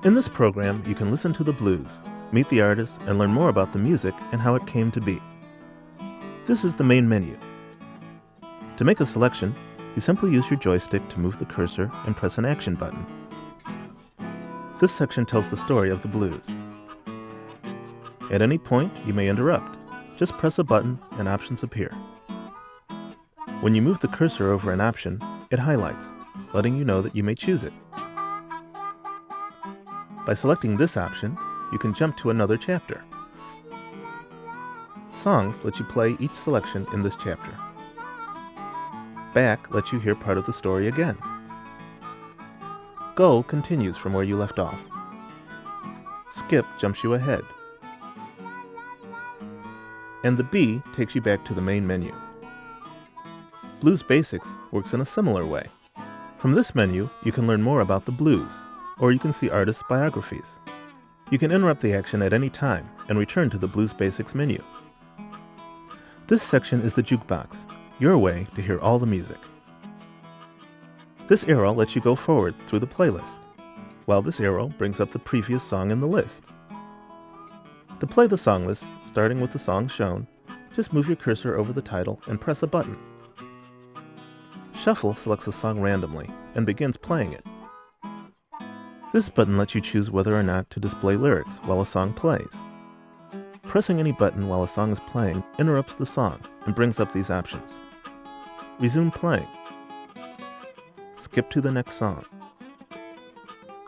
In this program, you can listen to the blues, meet the artists, and learn more about the music and how it came to be. This is the main menu. To make a selection, you simply use your joystick to move the cursor and press an action button. This section tells the story of the blues. At any point, you may interrupt. Just press a button and options appear. When you move the cursor over an option, it highlights, letting you know that you may choose it. By selecting this option, you can jump to another chapter. Songs let you play each selection in this chapter. Back lets you hear part of the story again. Go continues from where you left off. Skip jumps you ahead. And the B takes you back to the main menu. Blues Basics works in a similar way. From this menu, you can learn more about the blues, or you can see artists' biographies. You can interrupt the action at any time and return to the Blues Basics menu. This section is the jukebox, your way to hear all the music. This arrow lets you go forward through the playlist, while this arrow brings up the previous song in the list. To play the song list, starting with the song shown, just move your cursor over the title and press a button. Shuffle selects a song randomly and begins playing it. This button lets you choose whether or not to display lyrics while a song plays. Pressing any button while a song is playing interrupts the song and brings up these options. Resume playing. Skip to the next song.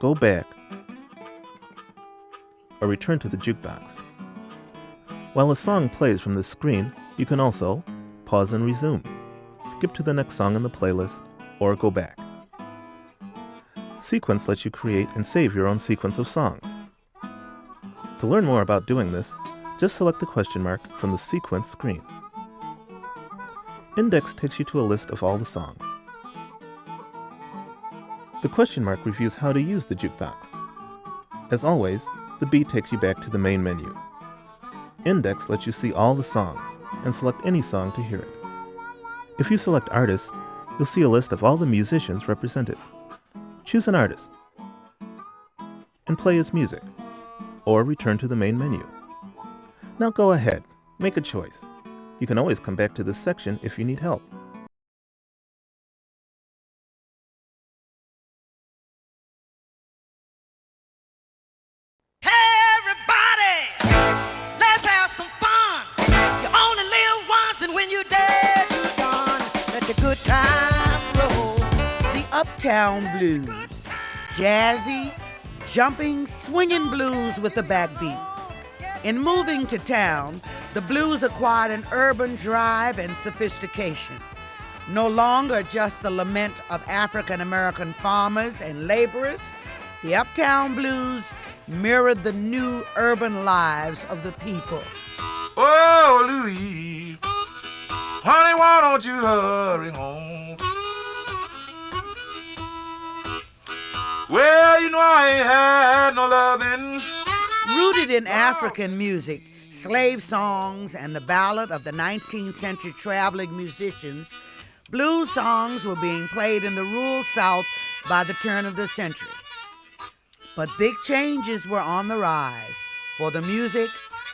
Go back, or return to the jukebox. While a song plays from this screen, you can also pause and resume, skip to the next song in the playlist, or go back. Sequence lets you create and save your own sequence of songs. To learn more about doing this, just select the question mark from the Sequence screen. Index takes you to a list of all the songs. The question mark reviews how to use the jukebox. As always, the B takes you back to the main menu. Index lets you see all the songs and select any song to hear it. If you select Artist, you'll see a list of all the musicians represented. Choose an artist and play his music, or return to the main menu. Now go ahead, make a choice. You can always come back to this section if you need help. Good time roll. The Uptown Blues. Jazzy, jumping, swinging blues with a backbeat. In moving to town, the blues acquired an urban drive and sophistication. No longer just the lament of African American farmers and laborers, the Uptown Blues mirrored the new urban lives of the people. Oh, Louise, honey, why don't you hurry home? Well, you know I ain't had no loving. Rooted in African music, slave songs, and the ballad of the 19th century traveling musicians, blues songs were being played in the rural South by the turn of the century. But big changes were on the rise for the music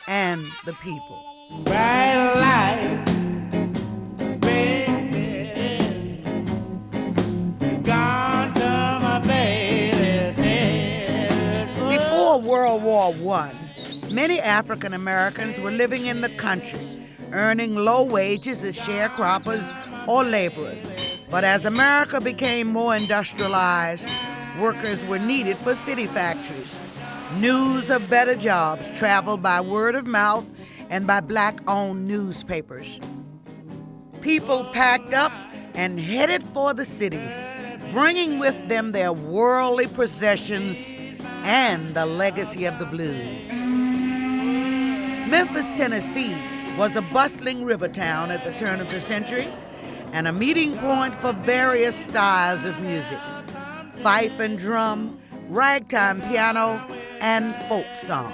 and the people. Bright light. Before World War I, many African Americans were living in the country, earning low wages as sharecroppers or laborers. But as America became more industrialized, workers were needed for city factories. News of better jobs traveled by word of mouth and by black-owned newspapers. People packed up and headed for the cities, bringing with them their worldly possessions and the legacy of the blues. Memphis, Tennessee was a bustling river town at the turn of the century and a meeting point for various styles of music: fife and drum, ragtime piano, and folk songs.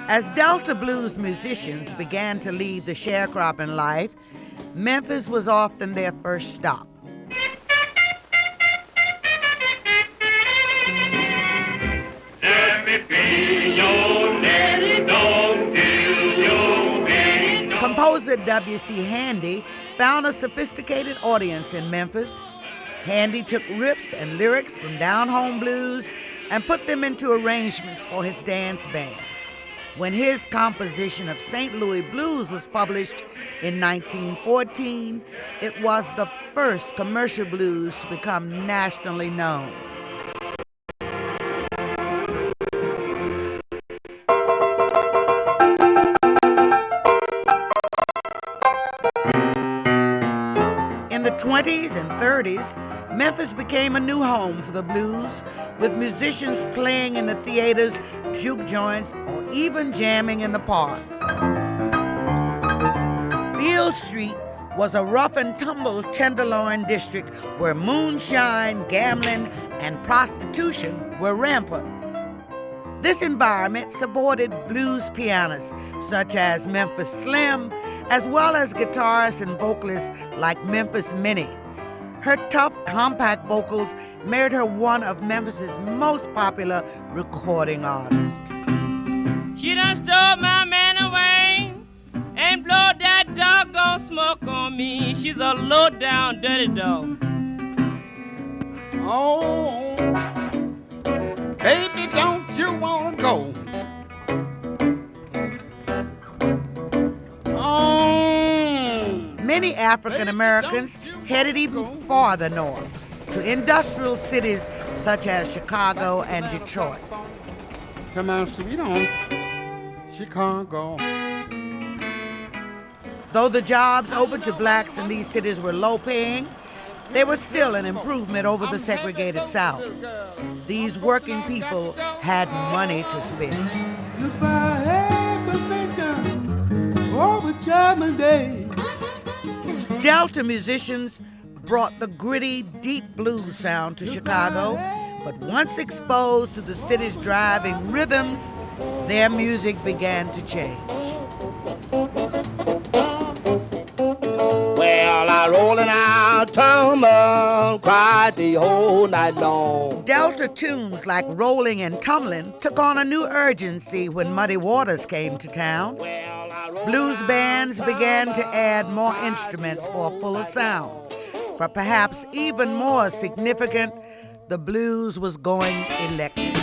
As Delta blues musicians began to lead the sharecropping life, Memphis was often their first stop. composer W.C. Handy found a sophisticated audience in Memphis. Handy took riffs and lyrics from down-home blues and put them into arrangements for his dance band. When his composition of St. Louis Blues was published in 1914, it was the first commercial blues to become nationally known. In the 20s and 30s, Memphis became a new home for the blues, with musicians playing in the theaters, juke joints, or even jamming in the park. Field Street was a rough and tumble tenderloin district where moonshine, gambling, and prostitution were rampant. This environment supported blues pianists such as Memphis Slim, as well as guitarists and vocalists like Memphis Minnie. Her tough, compact vocals made her one of Memphis's most popular recording artists. She done stole my man away and blow that doggone smoke on me. She's a low-down, dirty dog. Oh, baby, don't you wanna go? Many African Americans headed even farther north to industrial cities such as Chicago and Detroit. Come on, sweet on Chicago. Though the jobs open to blacks in these cities were low paying, they were still an improvement over the segregated South. These working people had money to spend. If I had possession over German days. Delta musicians brought the gritty, deep blues sound to Chicago, but once exposed to the city's driving rhythms, their music began to change. Well, I rollin' out, tumble, cried the whole night long. Delta tunes like Rolling and Tumbling took on a new urgency when Muddy Waters came to town. Blues bands began to add more instruments for a fuller sound. But perhaps even more significant, the blues was going electric.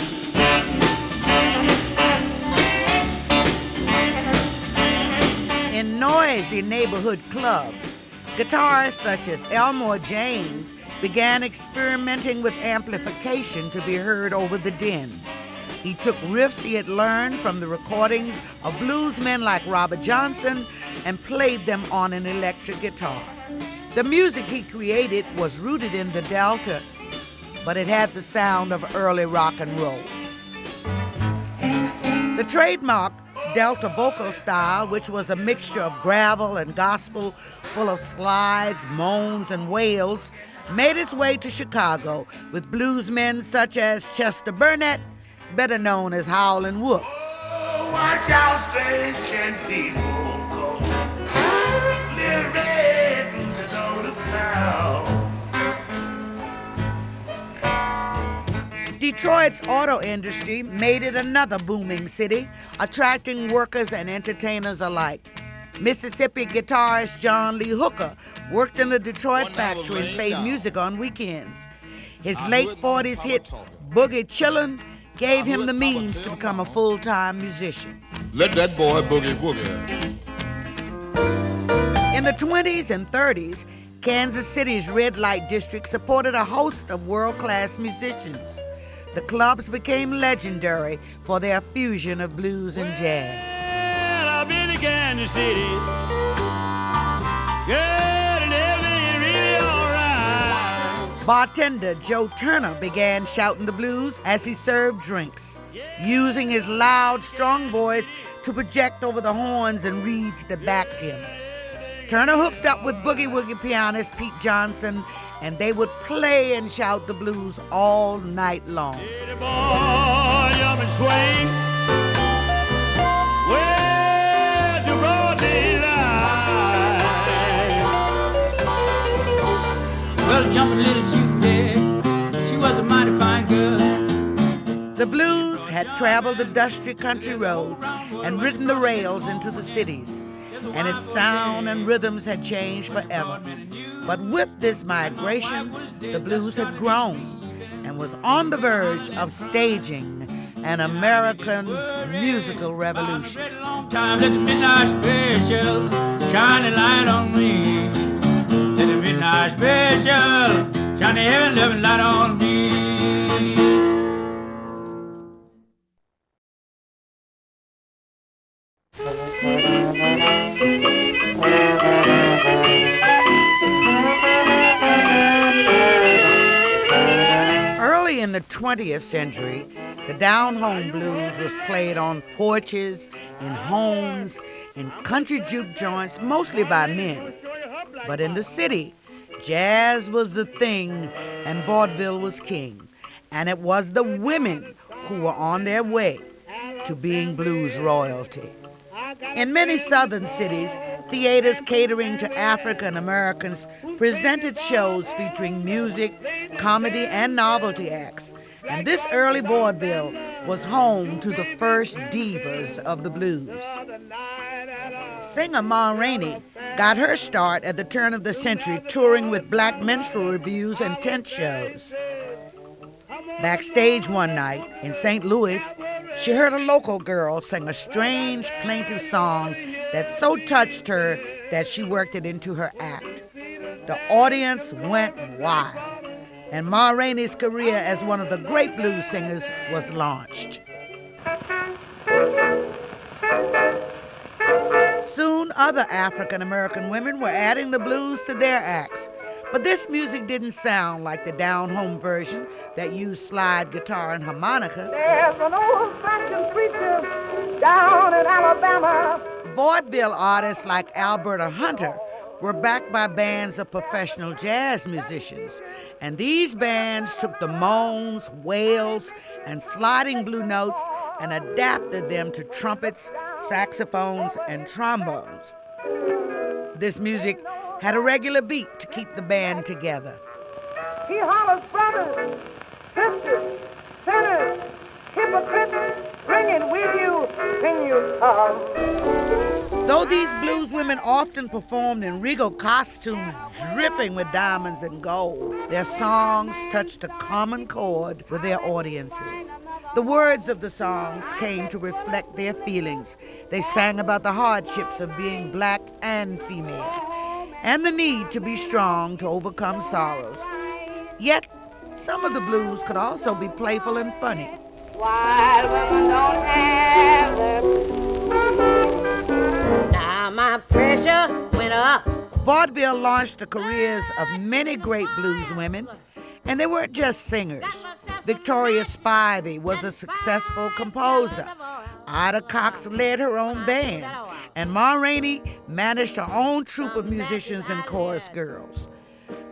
In noisy neighborhood clubs, guitarists such as Elmore James began experimenting with amplification to be heard over the din. He took riffs he had learned from the recordings of bluesmen like Robert Johnson and played them on an electric guitar. The music he created was rooted in the Delta, but it had the sound of early rock and roll. The trademark Delta vocal style, which was a mixture of gravel and gospel, full of slides, moans, and wails, made its way to Chicago with bluesmen such as Chester Burnett, better known as Howlin' Wolf. Oh, watch out, strange people, 'cause little red blues is on the crowd. Detroit's auto industry made it another booming city, attracting workers and entertainers alike. Mississippi guitarist John Lee Hooker worked in the Detroit factory and played music on weekends. His late 40s hit, Boogie Chillin', gave him the means to become a full-time musician. Let that boy boogie woogie. In the 20s and 30s, Kansas City's red light district supported a host of world-class musicians. The clubs became legendary for their fusion of blues and jazz. Well, I've been to Kansas City. Good and everything really all right. Bartender Joe Turner began shouting the blues as he served drinks, using his loud, strong voice to project over the horns and reeds that backed him. Turner hooked up with boogie-woogie pianist Pete Johnson, and they would play and shout the blues all night long. Hey, boy, up and swing. Well, to broad daylight. Well, jumping little Juke there, she was a mighty fine girl. The blues had traveled the dusty country roads and ridden the rails into the cities. and its sound and rhythms had changed forever. But with this migration, the blues had grown and was on the verge of staging an American musical revolution. Long time, let the midnight special shine a light on me. Let the midnight special shine a heaven loving light on me. Early in the 20th century, the down-home blues was played on porches, in homes, in country juke joints, mostly by men. But in the city, jazz was the thing and vaudeville was king. And it was the women who were on their way to being blues royalty. In many southern cities, theaters catering to African Americans presented shows featuring music, comedy, and novelty acts. And this early vaudeville was home to the first divas of the blues. Singer Ma Rainey got her start at the turn of the century touring with black minstrel revues and tent shows. Backstage one night in St. Louis, she heard a local girl sing a strange, plaintive song that so touched her that she worked it into her act. The audience went wild, and Ma Rainey's career as one of the great blues singers was launched. Soon, other African-American women were adding the blues to their acts. But this music didn't sound like the down-home version that used slide guitar and harmonica. There's an old-fashioned preacher down in Alabama. Vaudeville artists like Alberta Hunter were backed by bands of professional jazz musicians. And these bands took the moans, wails, and sliding blue notes and adapted them to trumpets, saxophones, and trombones. This music had a regular beat to keep the band together. He hollers, brothers, sisters, sinners, hypocrites, bringing with you when you come. Though these blues women often performed in regal costumes dripping with diamonds and gold, their songs touched a common chord with their audiences. The words of the songs came to reflect their feelings. They sang about the hardships of being black and female, and the need to be strong to overcome sorrows. Yet, some of the blues could also be playful and funny. While women don't have them. Now my pressure went up. Vaudeville launched the careers of many great blues women, and they weren't just singers. Victoria Spivey was a successful composer. Ida Cox led her own band, and Ma Rainey managed her own troupe of musicians and chorus girls.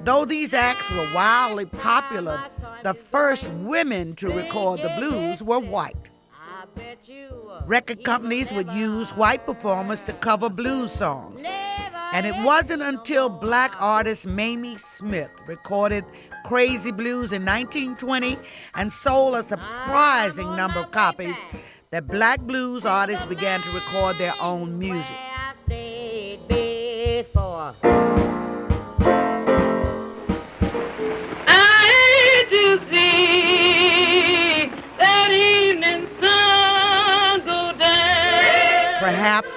Though these acts were wildly popular, the first women to record the blues were white. Record companies would use white performers to cover blues songs. And it wasn't until black artist Mamie Smith recorded Crazy Blues in 1920 and sold a surprising number of copies that black blues artists began to record their own music. Perhaps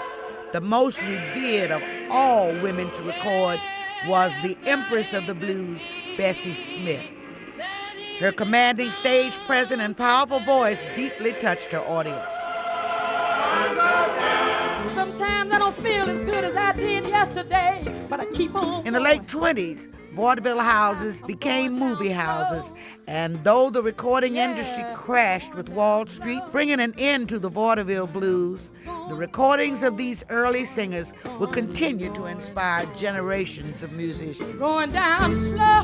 the most revered of all women to record was the Empress of the Blues, Bessie Smith. Her commanding stage presence and powerful voice deeply touched her audience. Sometimes I don't feel as good as I did yesterday, but I keep on. In the late 20s, vaudeville houses became movie houses, and though the recording industry crashed with Wall Street, bringing an end to the vaudeville blues, the recordings of these early singers will continue to inspire generations of musicians. Going down slow.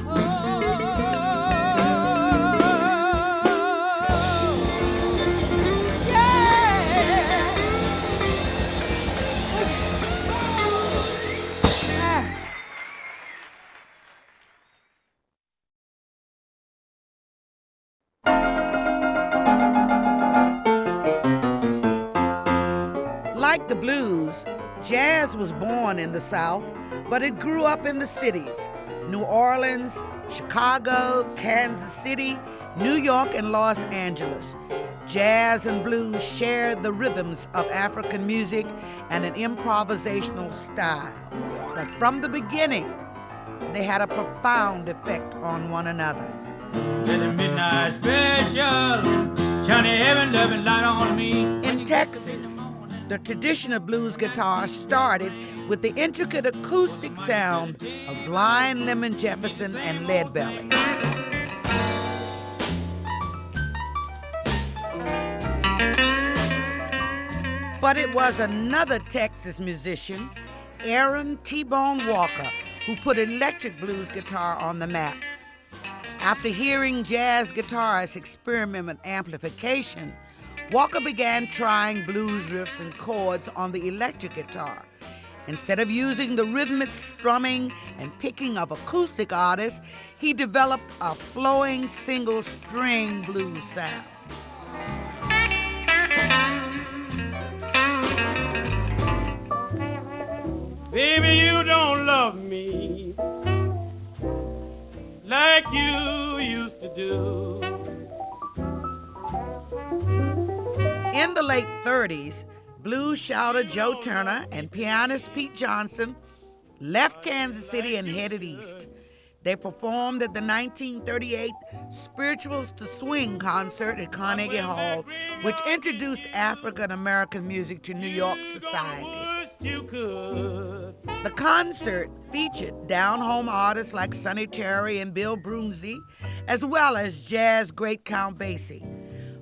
Like the blues, Jazz was born in the South, but it grew up in the cities: New Orleans, Chicago, Kansas City, New York, and Los Angeles. Jazz and blues shared the rhythms of African music and an improvisational style. But from the beginning, they had a profound effect on one another. Let the midnight special shine a heaven loving light on me. In Texas, the tradition of blues guitar started with the intricate acoustic sound of Blind Lemon Jefferson and Leadbelly. But it was another Texas musician, Aaron T-Bone Walker, who put electric blues guitar on the map. After hearing jazz guitarists experiment with amplification, Walker began trying blues riffs and chords on the electric guitar. Instead of using the rhythmic strumming and picking of acoustic artists, he developed a flowing single-string blues sound. Baby, you don't love me like you used to do. In the late 30s, blues shouter Joe Turner and pianist Pete Johnson left Kansas City and headed east. They performed at the 1938 Spirituals to Swing concert at Carnegie Hall, which introduced African American music to New York society. The concert featured down-home artists like Sonny Terry and Bill Broonzy, as well as jazz great Count Basie.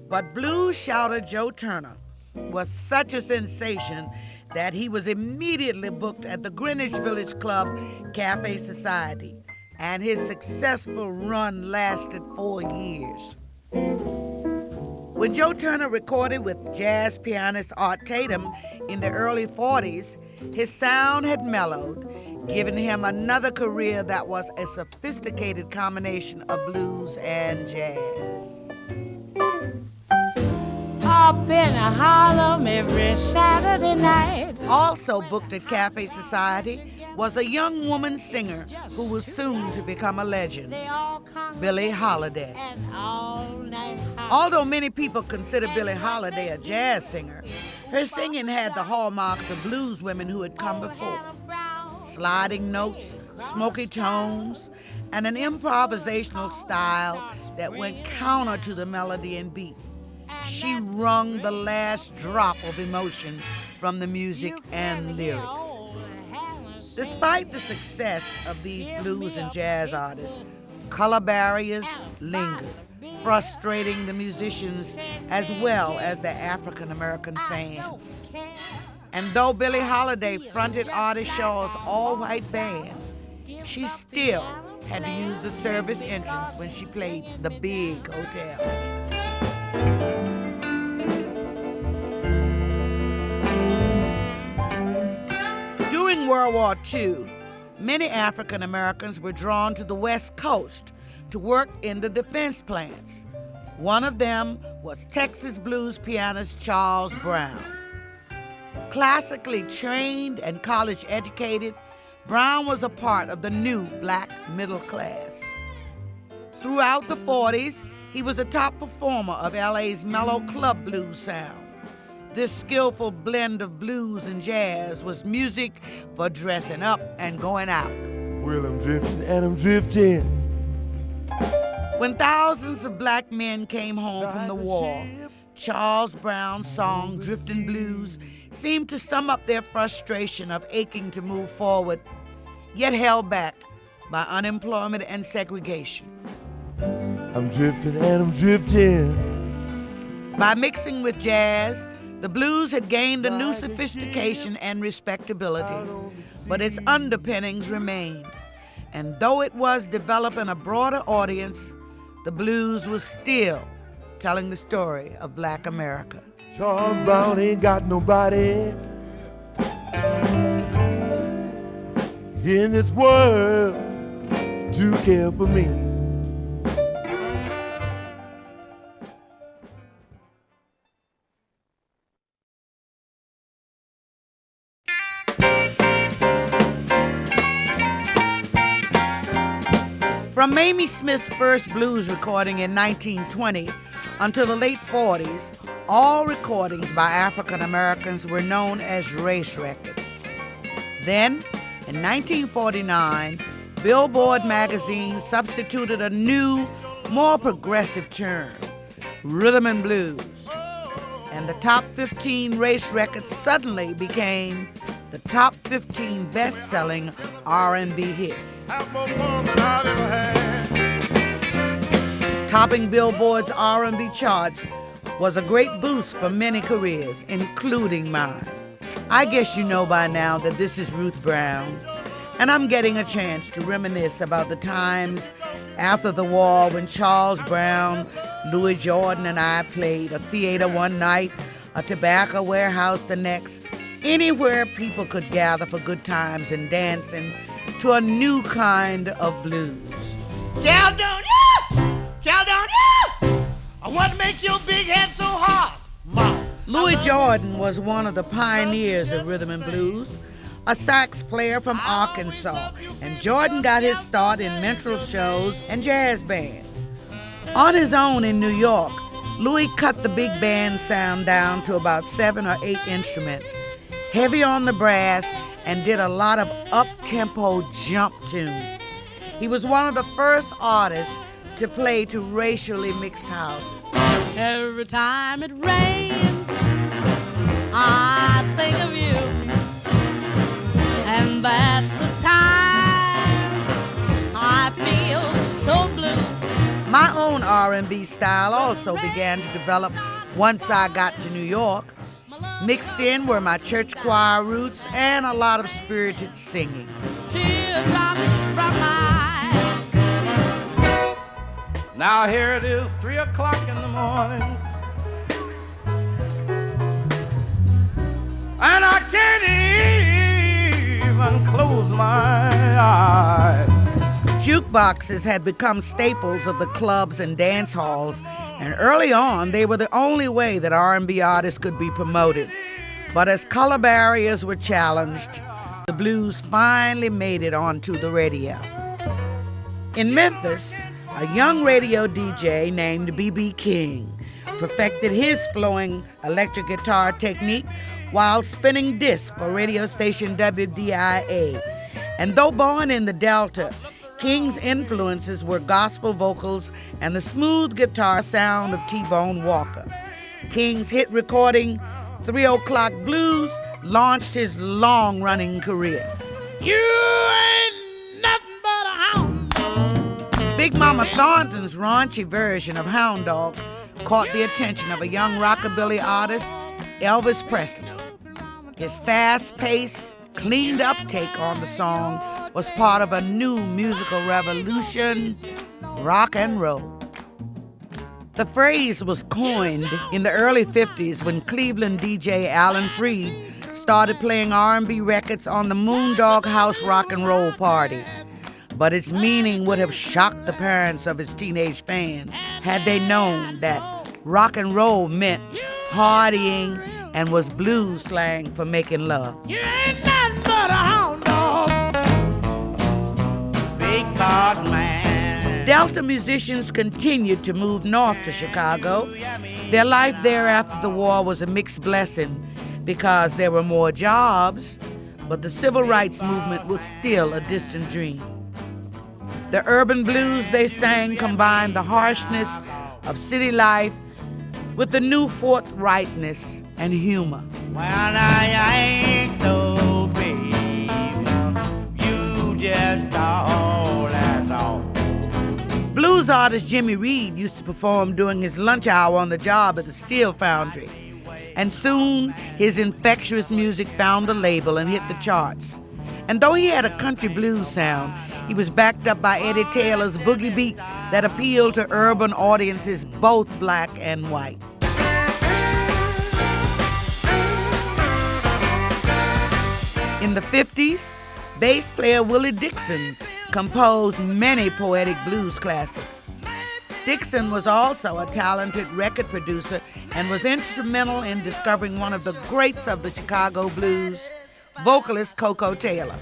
But blues shouter Joe Turner was such a sensation that he was immediately booked at the Greenwich Village Club Cafe Society, and his successful run lasted 4 years. When Joe Turner recorded with jazz pianist Art Tatum in the early 40s, his sound had mellowed, giving him another career that was a sophisticated combination of blues and jazz. Up in Harlem every Saturday night. Also booked at Cafe Society was a young woman singer who was soon to become a legend, Billie Holiday. Although many people consider Billie Holiday a jazz singer, her singing had the hallmarks of blues women who had come before: sliding notes, smoky tones, and an improvisational style that went counter to the melody and beat. She wrung the last drop of emotion from the music and lyrics. Despite the success of these blues and jazz artists, color barriers lingered, frustrating the musicians as well as the African American fans. And though Billie Holiday fronted Artie Shaw's all-white band, she still had to use the service entrance when she played the big hotels. During World War II, many African Americans were drawn to the West Coast to work in the defense plants. One of them was Texas blues pianist Charles Brown. Classically trained and college educated, Brown was a part of the new black middle class. Throughout the 40s, he was a top performer of LA's mellow club blues sound. This skillful blend of blues and jazz was music for dressing up and going out. Well, I'm drifting and I'm drifting. When thousands of black men came home from the war, Charles Brown's song Driftin' Blues seemed to sum up their frustration of aching to move forward, yet held back by unemployment and segregation. I'm drifting and I'm drifting. By mixing with jazz, the blues had gained a new sophistication and respectability, but its underpinnings remained. And though it was developing a broader audience, the blues was still telling the story of black America. Charles Brown ain't got nobody in this world to care for me. From Mamie Smith's first blues recording in 1920 until the late 40s, all recordings by African Americans were known as race records. Then, in 1949, Billboard magazine substituted a new, more progressive term, rhythm and blues. And the top 15 race records suddenly became the top 15 best-selling R&B hits. Topping Billboard's R&B charts was a great boost for many careers, including mine. I guess you know by now that this is Ruth Brown, and I'm getting a chance to reminisce about the times after the war when Charles Brown, Louis Jordan, and I played a theater one night, a tobacco warehouse the next, anywhere people could gather for good times and dancing to a new kind of blues. Caledonia! Caledonia! I want to make your big head so hard, Mom. Louis Jordan was one of the pioneers of rhythm and blues, a sax player from Arkansas, and Jordan got his start in minstrel shows and jazz bands. On his own in New York, Louis cut the big band sound down to about 7 or 8 instruments, heavy on the brass, and did a lot of up-tempo jump tunes. He was one of the first artists to play to racially mixed houses. Every time it rains, I think of you, and that's the time I feel so blue. My own R&B style also began to develop once I got to New York. Mixed in were my church choir roots and a lot of spirited singing. Teardrops from my eyes. Now here it is, 3 o'clock in the morning, and I can't even close my eyes. Jukeboxes had become staples of the clubs and dance halls, and early on they were the only way that R&B artists could be promoted. But as color barriers were challenged, the blues finally made it onto the radio. In Memphis, a young radio DJ named B.B. King perfected his flowing electric guitar technique while spinning discs for radio station WDIA. And though born in the Delta, King's influences were gospel vocals and the smooth guitar sound of T-Bone Walker. King's hit recording, 3 O'Clock Blues, launched his long-running career. You ain't nothing but a hound dog. Big Mama Thornton's raunchy version of Hound Dog caught the attention of a young rockabilly artist, Elvis Presley. His fast-paced, cleaned-up take on the song was part of a new musical revolution, rock and roll. The phrase was coined in the early 50s when Cleveland DJ Alan Freed started playing R&B records on the Moondog House Rock and Roll Party. But its meaning would have shocked the parents of his teenage fans had they known that rock and roll meant partying and was blues slang for making love. You ain't nothing but a hound dog. Big boss man. Delta musicians continued to move north to Chicago. Their life there after the war was a mixed blessing because there were more jobs, but the civil rights movement was still a distant dream. The urban blues they sang combined the harshness of city life with the new forthrightness and humor. Well, I ain't so big. You just all that's all. Blues artist Jimmy Reed used to perform during his lunch hour on the job at the steel foundry. And soon, his infectious music found a label and hit the charts. And though he had a country blues sound, he was backed up by Eddie Taylor's boogie beat that appealed to urban audiences, both black and white. In the 50s, bass player Willie Dixon composed many poetic blues classics. Dixon was also a talented record producer and was instrumental in discovering one of the greats of the Chicago blues, vocalist Coco Taylor.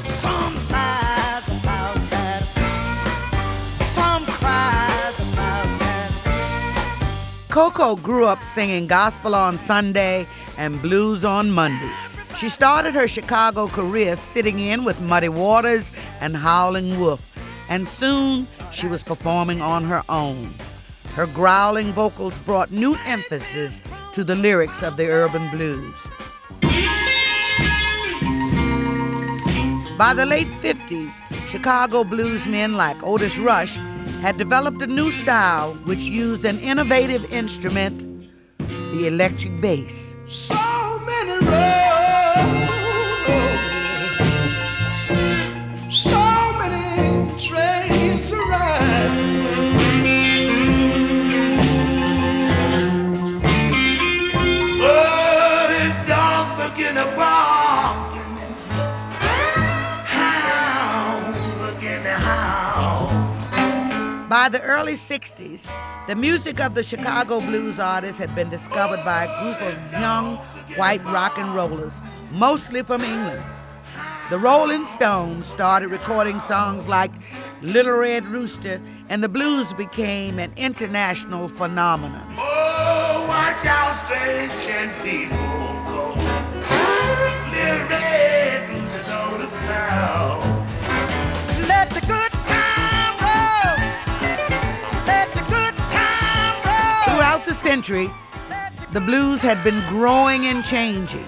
Some lies about that Coco grew up singing gospel on Sunday and blues on Monday. She started her Chicago career sitting in with Muddy Waters and Howlin' Wolf, and soon she was performing on her own. Her growling vocals brought new emphasis to the lyrics of the urban blues. By the late 50s, Chicago bluesmen like Otis Rush had developed a new style which used an innovative instrument, the electric bass. So many roads, so many trains to ride, but it don't begin to bark, begin to howl. By the early 60s, the music of the Chicago blues artists had been discovered by a group of young white rock and rollers, mostly from England. The Rolling Stones started recording songs like Little Red Rooster, and the blues became an international phenomenon. Oh, watch how strange can people go. Little red roses on the cloud. Let the good time roll. Let the good time roll. Throughout the century, the blues had been growing and changing,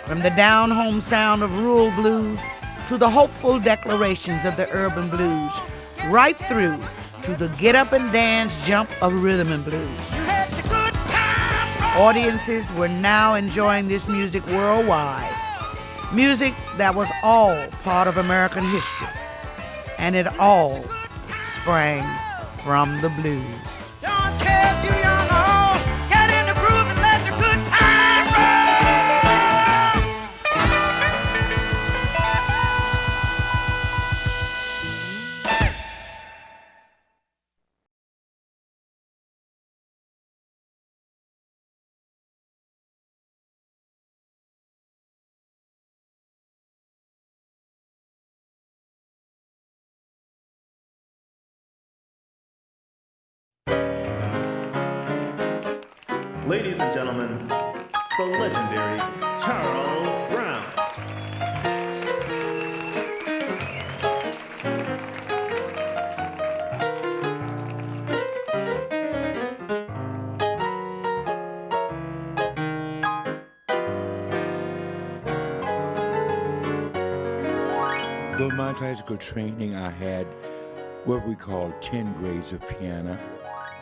from the down-home sound of rural blues to the hopeful declarations of the urban blues, right through to the get-up-and-dance jump of rhythm and blues. Let the good time roll. Audiences were now enjoying this music worldwide, music that was all part of American history, and it all sprang from the blues. Don't care if you're young or old. Get in the groove and let the good time roll. Ladies and gentlemen, the legendary Charles Brown. Well, my classical training, I had what we call 10 grades of piano.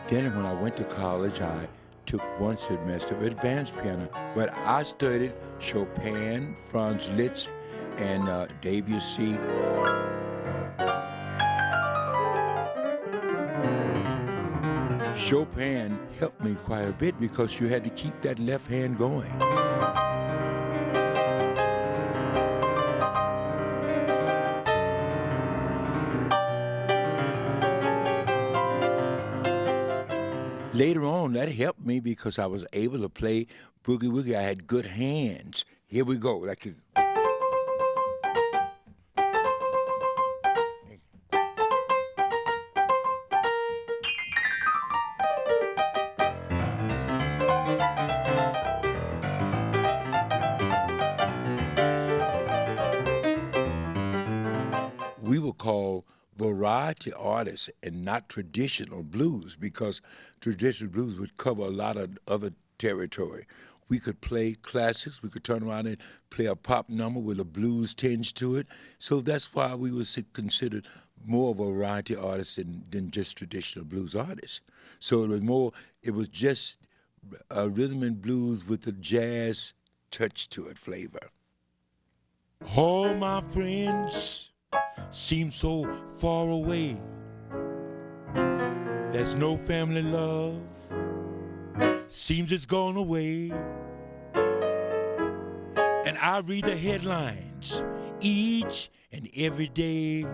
Then when I went to college, I took one semester of advanced piano. But I studied Chopin, Franz Liszt, and Debussy. Chopin helped me quite a bit because you had to keep that left hand going. Later on, that helped me because I was able to play boogie woogie. I had good hands. Here we go. We were called variety artists and not traditional blues because traditional blues would cover a lot of other territory. We could play classics, we could turn around and play a pop number with a blues tinge to it. So that's why we were considered more of a variety artist than just traditional blues artists. So it was just rhythm and blues with the jazz touch to it, flavor. All my friends seem so far away. There's no family love, seems it's gone away. And I read the headlines each and every day.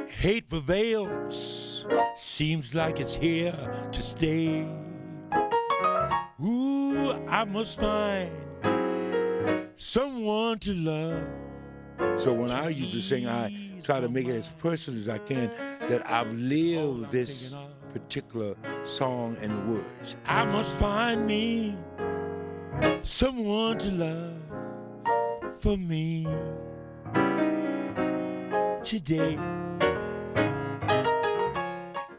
Hate prevails, seems like it's here to stay. Ooh, I must find someone to love. So when I used to sing, I try to make it as personal as I can, that I've lived this particular song and the words. I must find me someone to love for me today.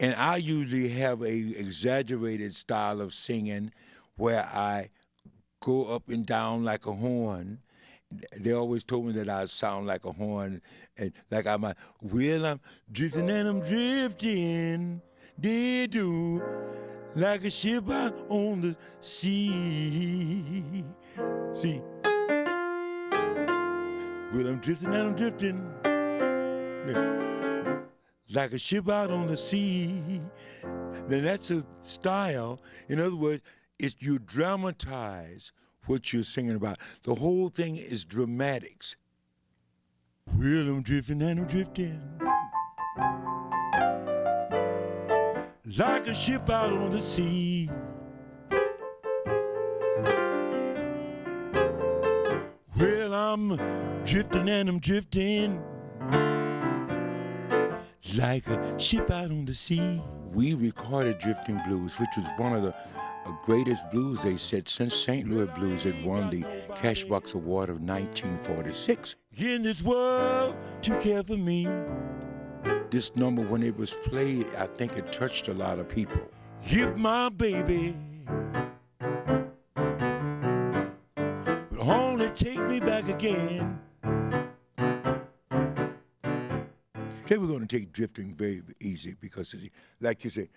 And I usually have a exaggerated style of singing where I go up and down like a horn. They always told me that I sound like a horn, and like I might, well, I'm drifting and I'm drifting, they do, like a ship out on the sea. See, well, I'm drifting and I'm drifting, yeah, like a ship out on the sea. Then that's a style. In other words, it's you dramatize what you're singing about. The whole thing is dramatics. Well, I'm drifting and I'm drifting like a ship out on the sea. Well, I'm drifting and I'm drifting like a ship out on the sea. We recorded Drifting Blues, which was one of the greatest blues they said since St. Louis Blues had won the Cashbox Award of 1946. In this world to care for me. This number, when it was played, I think it touched a lot of people. If my baby would only take me back again. Today we're going to take drifting very easy because, like you say,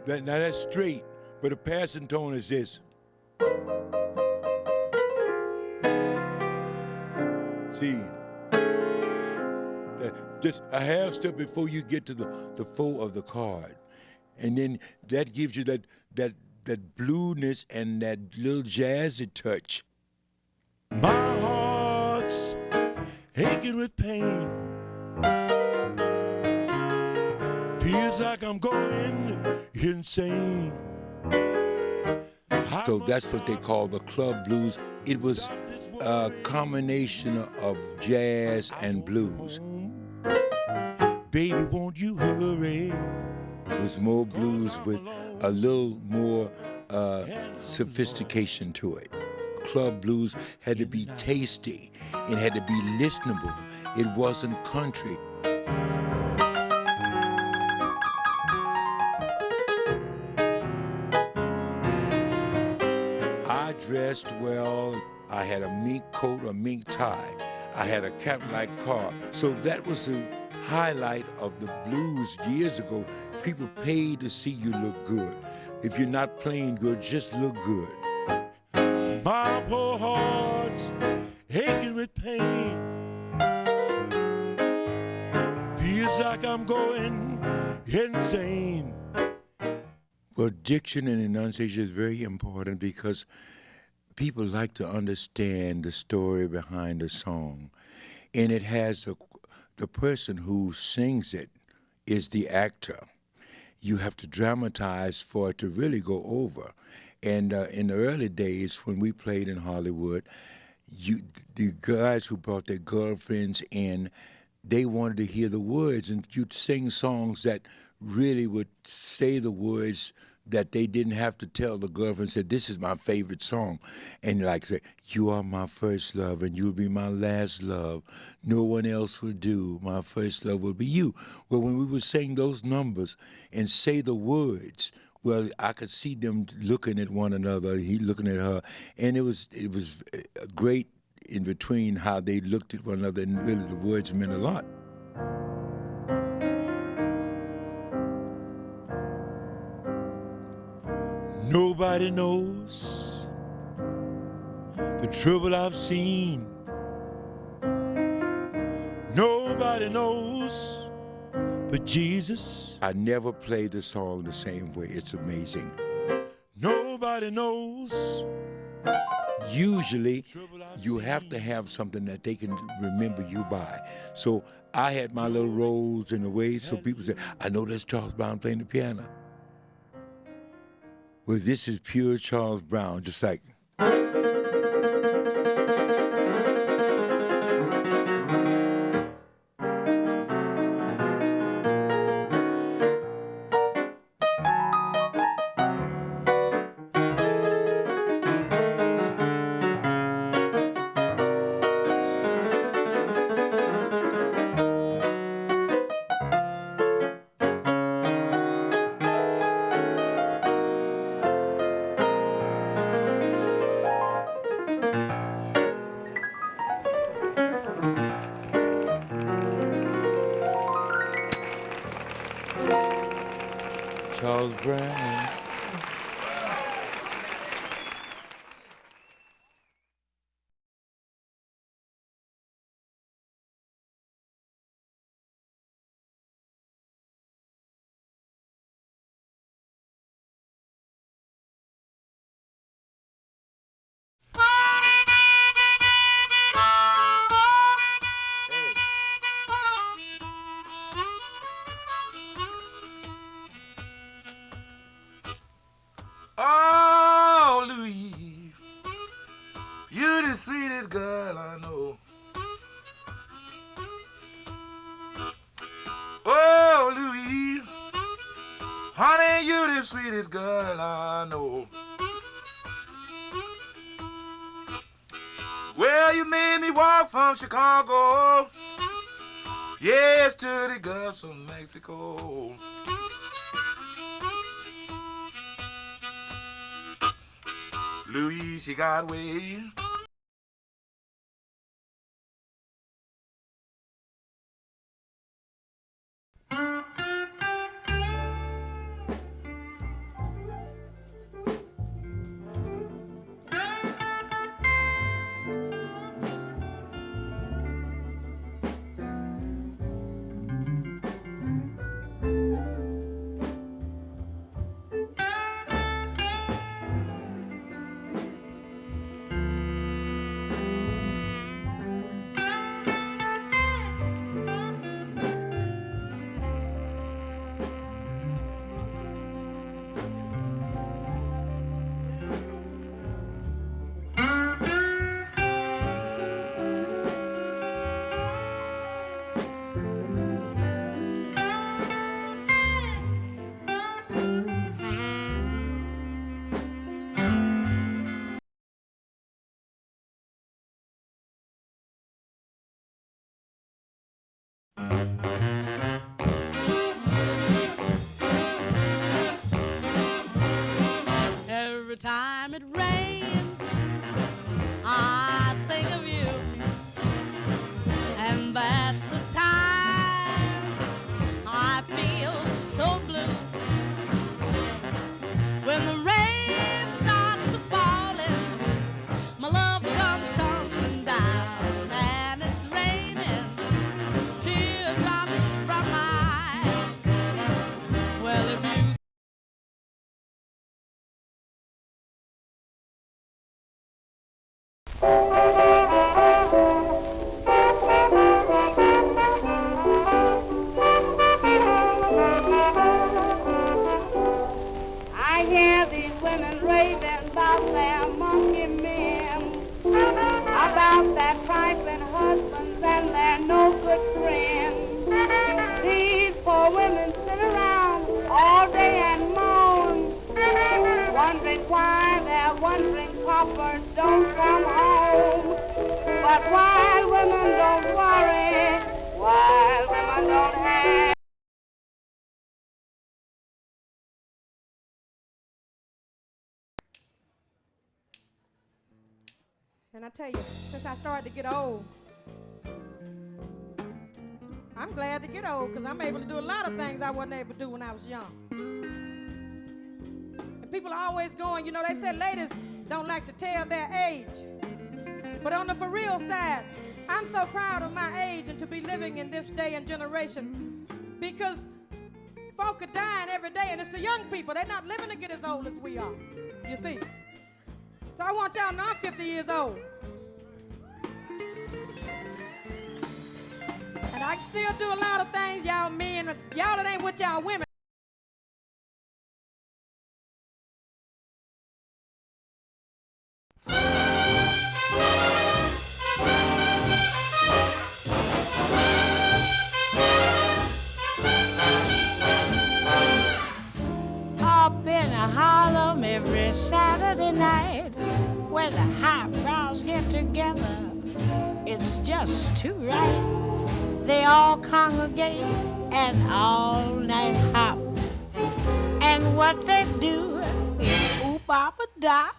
now that's straight, but a passing tone is this. See, just a half step before you get to the four of the chord, and then that gives you that blueness and that little jazzy touch. My heart's aching with pain. Feels like I'm going insane. So that's what they call the club blues. It was a combination of jazz and blues. Baby, won't you hurry? It was more blues with a little more sophistication to it. Club blues had to be tasty. It had to be listenable. It wasn't country. I dressed well. I had a mink coat, a mink tie. I had a Cadillac car. So that was the highlight of the blues years ago. People paid to see you look good. If you're not playing good, just look good. My poor heart's aching with pain. Feels like I'm going insane. Well, diction and enunciation is very important because people like to understand the story behind a song. And it has the person who sings it is the actor. You have to dramatize for it to really go over. And in the early days when we played in Hollywood, the guys who brought their girlfriends in, they wanted to hear the words, and you'd sing songs that really would say the words that they didn't have to tell the girlfriend, said, this is my favorite song. And like say, you are my first love and you'll be my last love. No one else will do. My first love will be you. Well, when we would sing those numbers and say the words, well, I could see them looking at one another, he looking at her, and it was great in between how they looked at one another, and really the words meant a lot. Nobody knows the trouble I've seen. Nobody knows but Jesus. I never play the song the same way. It's amazing. Nobody knows. Usually, you have to have something that they can remember you by. So I had my little roles in the way, so people say, I know that's Charles Brown playing the piano. Well, this is pure Charles Brown, just like. Charles Brown. Oh, Louise, you the sweetest girl I know. Oh, Louise, honey, you the sweetest girl I know. Well, you made me walk from Chicago, yes, to the Gulf of Mexico. Louise, she got away. Every time it rains, I think of you, and that's the time I feel so blue. When the rain starts to falling, my love comes tumbling down, and it's raining teardrops from my eyes. Well, if you I hear these women raving about their monkey men, about their trifling husbands and their no good friends. These poor women sit around all day and moan, wondering why their wandering paupers don't come home. But wild women don't worry, wild women don't have. And I tell you, since I started to get old, I'm glad to get old because I'm able to do a lot of things I wasn't able to do when I was young. And people are always going, you know, they said ladies don't like to tell their age. But on the for real side, I'm so proud of my age and to be living in this day and generation because folk are dying every day and it's the young people. They're not living to get as old as we are, you see. So I want y'all to know I'm 50 years old. And I can still do a lot of things, y'all men, y'all that ain't with y'all women. Up in Harlem every Saturday night, where the highbrows get together, it's just too right. They all congregate and all night hop, and what they do is oop-op-a-da.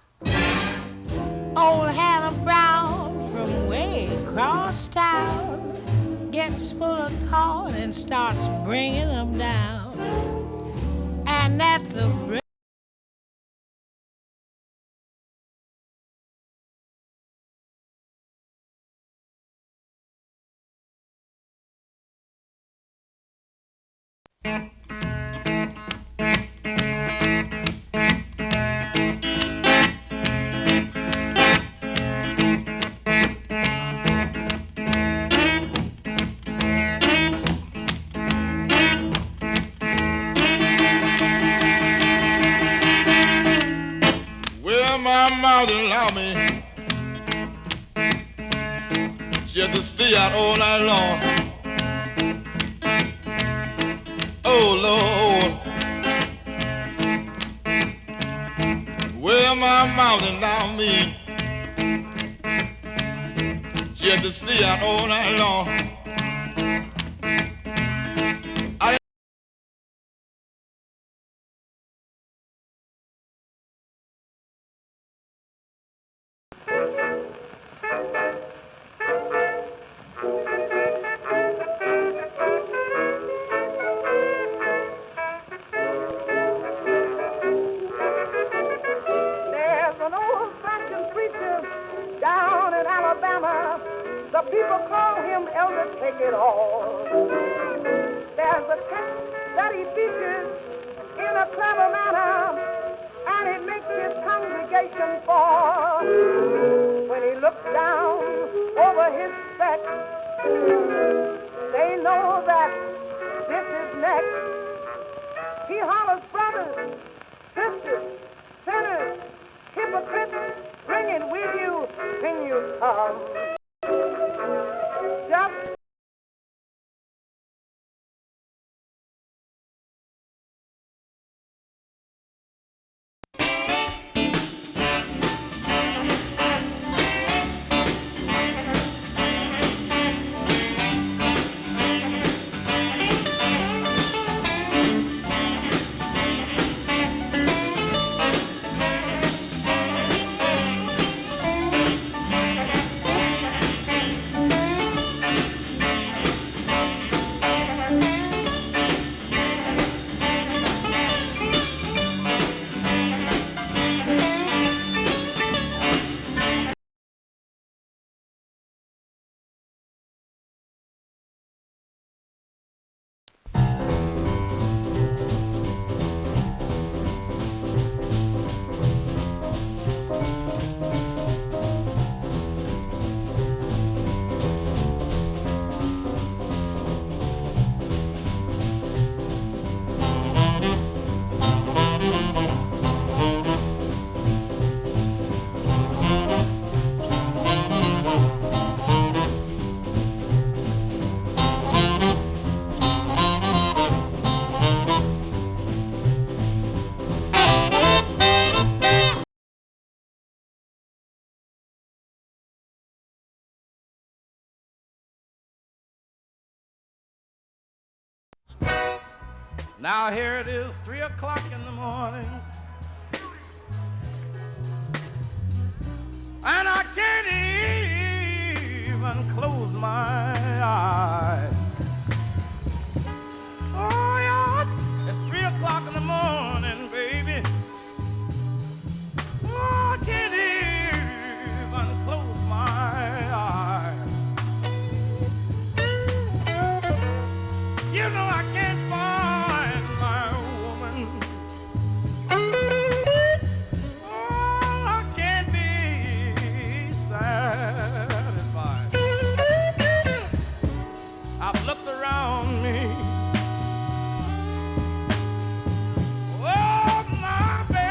Old Hannah Brown from way across town gets full of corn and starts bringing them down. and at the break. Well, my mouth allow me just to stay out all night long. Oh, Lord. Well, my mouth allow me just to stay out all night long. There's an old-fashioned preacher down in Alabama. The people call him Elder Take It All. There's a text that he teaches in a clever manner, and it makes his congregation fall. When he looks down over his set, they know that this is next. He hollers, brothers, sisters, sinners, hypocrites, bring it with you when you come. Just now here it is, 3 o'clock in the morning, and I can't even close my eyes. Oh, yeah, it's 3 o'clock in the morning, baby. Oh, I can't even close my eyes. You know I can't find my woman. Oh, I can't be satisfied. I've looked around me. Oh, my baby.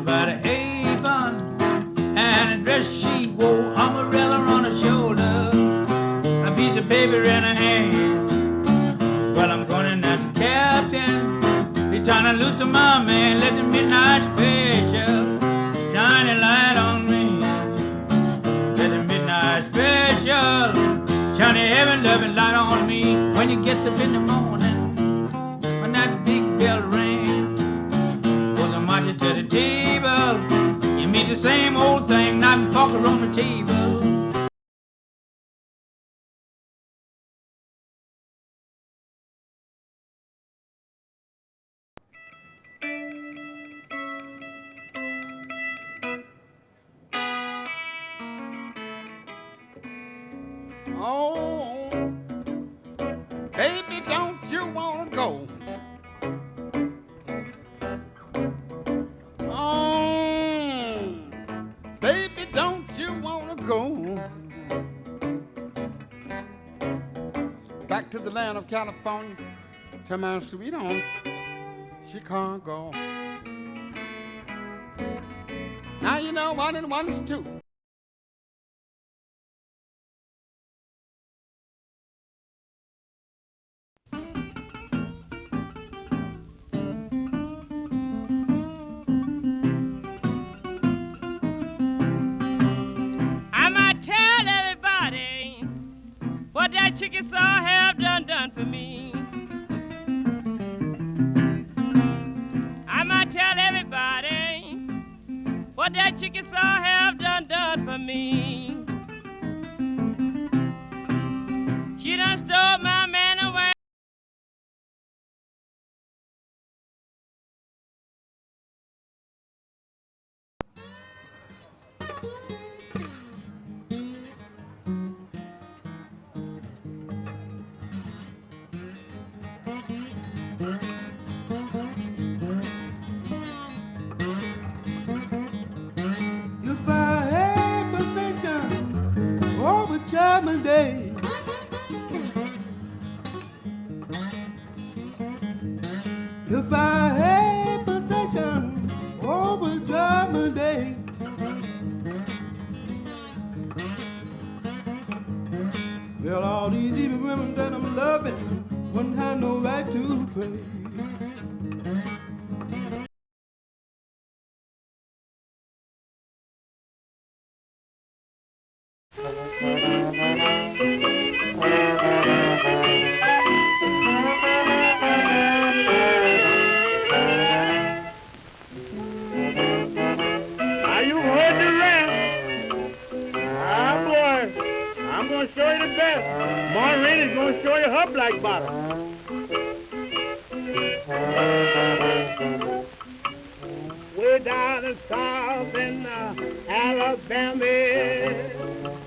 by the apron and a dress she wore, umbrella on her shoulder, a piece of paper in her hand. Well, I'm going as a captain, be trying to loosen my man, let the midnight special shine a light on me. Let the midnight special shine a heaven loving light on me. When you get up in the morning, when that big bell rings, goes a marching to the table, you meet the same old thing, not poker on the table. Oh, baby, don't you wanna go? Oh, baby, don't you wanna go back to the land of California to my sweet home, Chicago? Now you know 1 and 1 is 2. I might tell everybody what that chicken saw have done for me. I might tell everybody what that chicken saw have done for me. She done stole my man away. If I had possession over German day, if I had possession over German day, well, all these evil women that I'm loving wouldn't have no right to pray. Now you heard the rest. Ah, boy, I'm going to show you the best. Maureen is going to show you her black bottom. Way down in South in Alabama,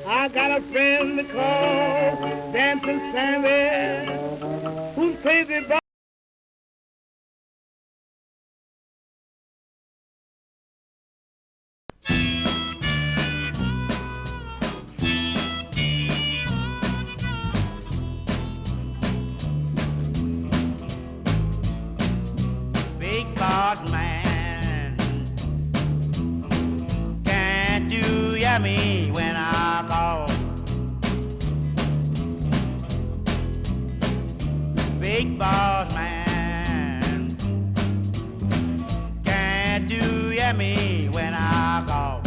I got a friend called Dancing Sammy, who's crazy about Big boss man, can't do ya me when I call. Big boss man, can't do ya me when I call.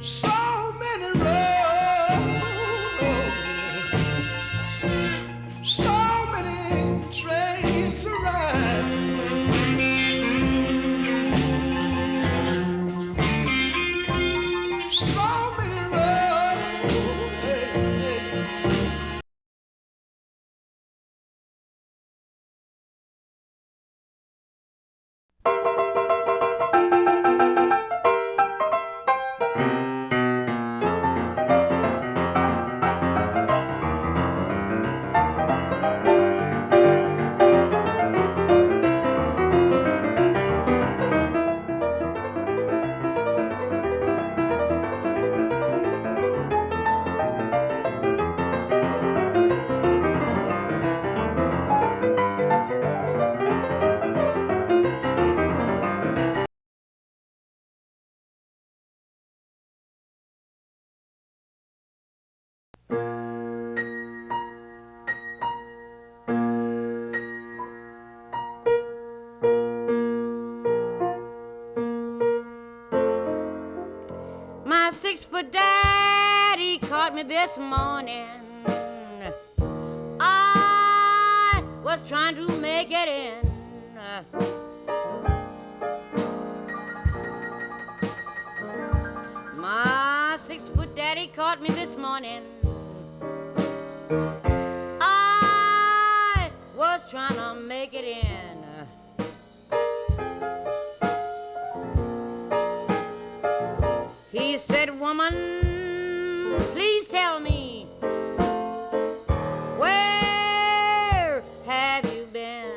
So 6-foot daddy caught me this morning. I was trying to make it in. My 6-foot daddy caught me this morning. I was trying to make it in. He said, woman, please tell me, where have you been?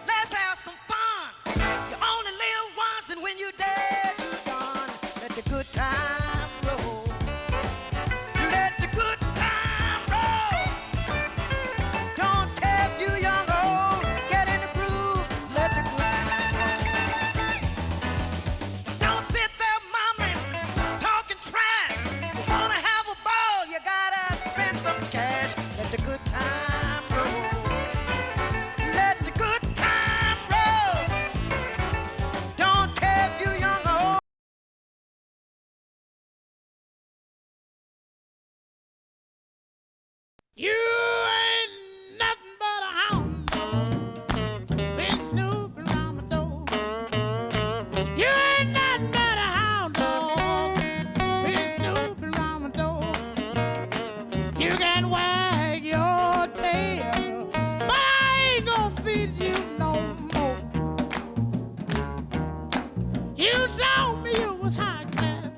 Let's have some fun. You only live once, and when you're dead, you're gone. Let the good time roll. Let the good time roll. Don't care if you're young or old. Get in the groove. Let the good time roll. Don't sit there mumbling, talking trash. You wanna have a ball, you gotta spend some cash. Let the good time roll. Let the good time roll. Don't care if you're young or old. You ain't nothing but a hound dog. Been snooping around my door. You ain't nothing but a hound dog. Been snooping around my door. You can wag your tail, but I ain't gonna feed you no more. You told me you was high class,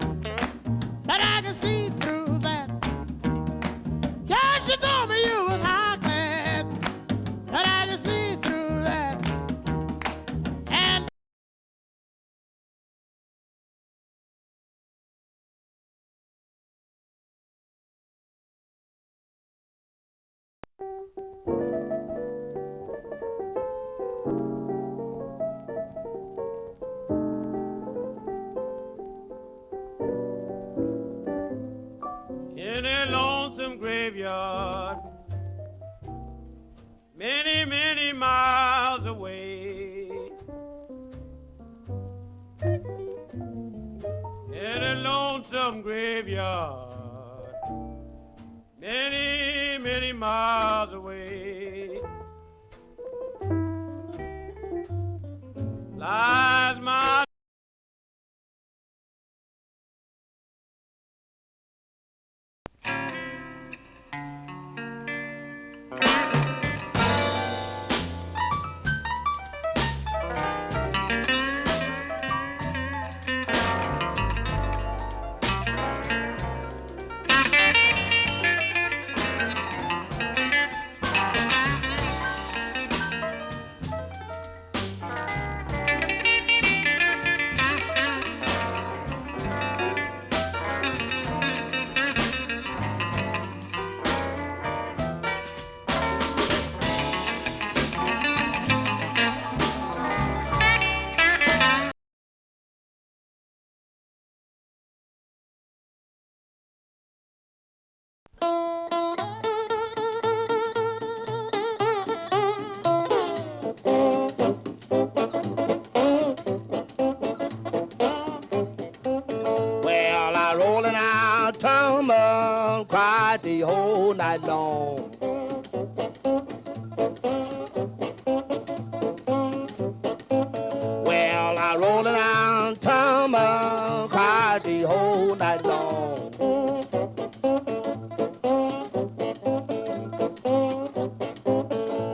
but I can see through that. Yes, you told me you was high class, but I can see through that. And in a lonesome graveyard, many, many miles away. In a lonesome graveyard, many, many miles away, lies my Well, I rolling out tumble, cried the whole night long. Well, I rolling out tumble, cried the whole night long.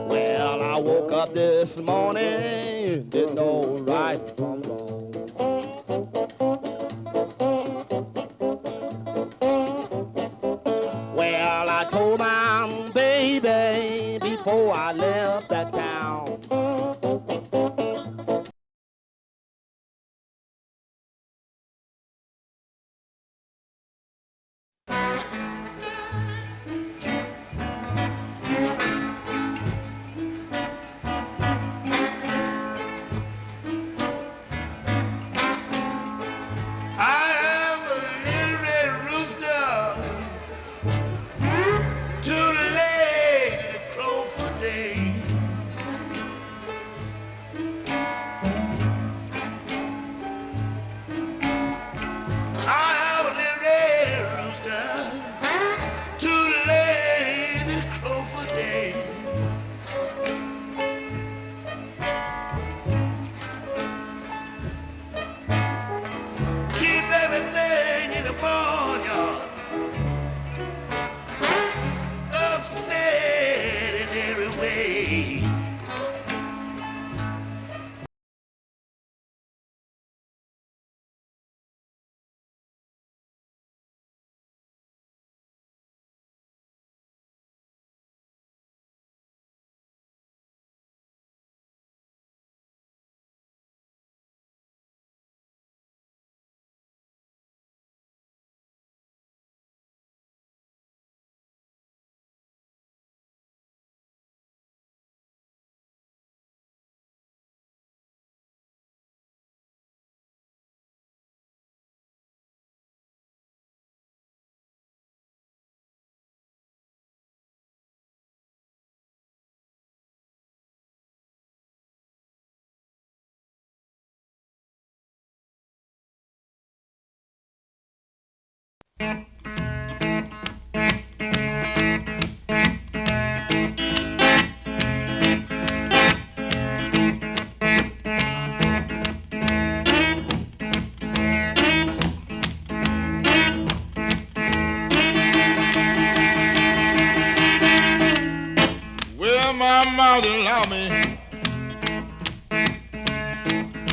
Well, I woke up this morning, didn't know right from wrong. Well, I told my baby before I left that town. I have a little red rooster, two legs and a crow for days. I have a little red rooster, two legs and a crow for days. Keep everything in the barnyard upset in every way. Well, my mother allowed me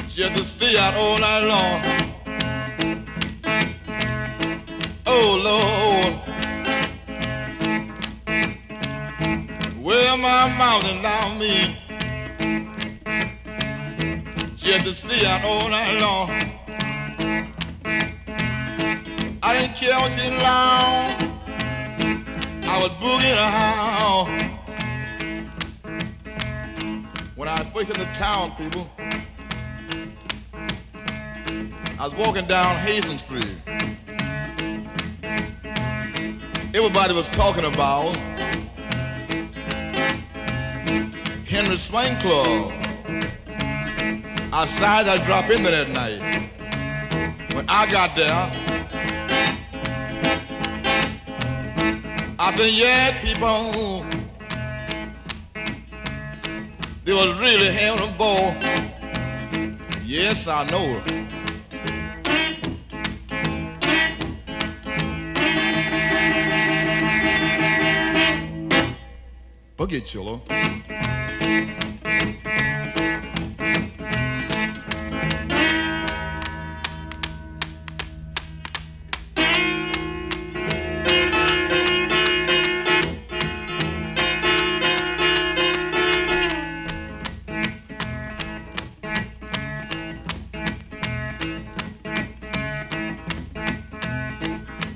just to stay out all night long. Oh, Lord. Well, my mother allowed me just to stay out all night long. I didn't care what she did long. I was boogieing around. When I first in the town, people, I was walking down Hazen Street. Everybody was talking about Henry Swing Club. I decided I'd drop in there that night. When I got there, I said, yeah, people, they was really having a ball. Yes, I know it. Boogie Chiller.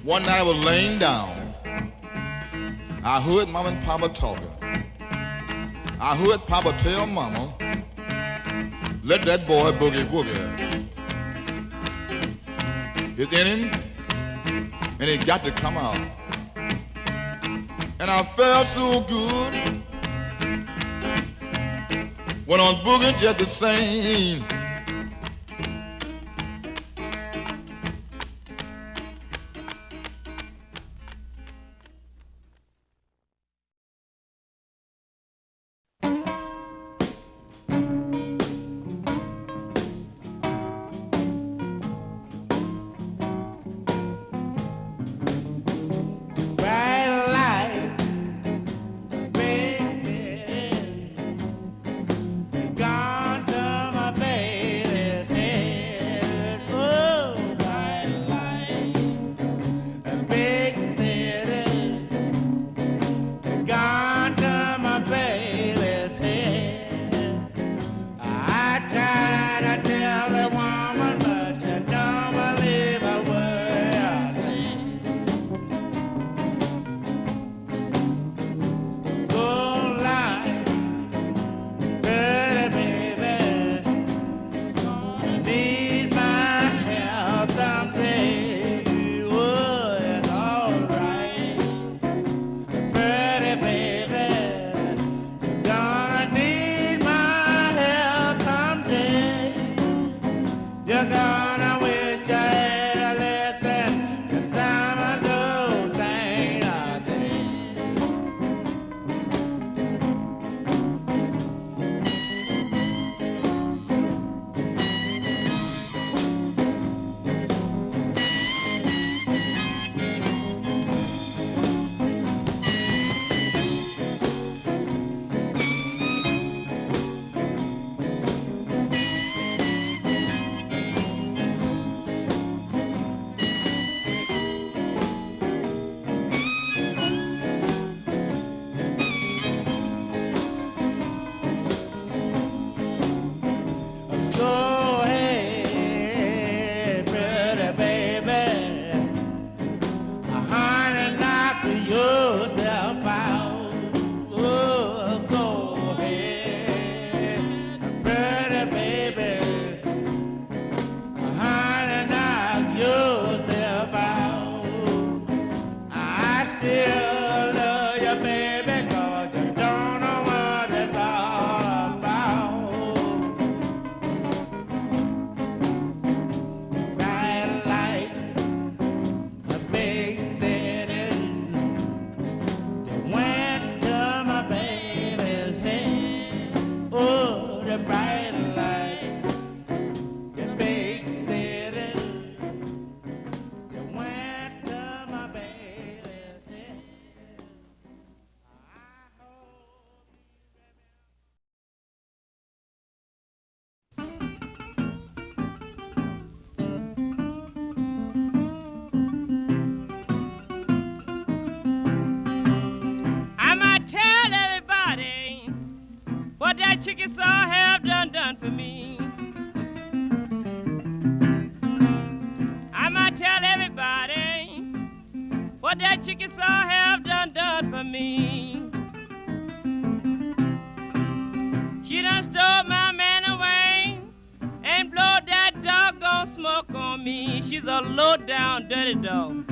One night I was laying down. I heard Mama and Papa talking. I heard Papa tell Mama, let that boy boogie woogie. It's in him, and it got to come out. And I felt so good. Went on boogie just the same. Gone to my bed. Chickasaw have done for me. I might tell everybody what that Chickasaw have done for me. She done stole my man away and blow that doggone smoke on me. She's a low-down, dirty dog.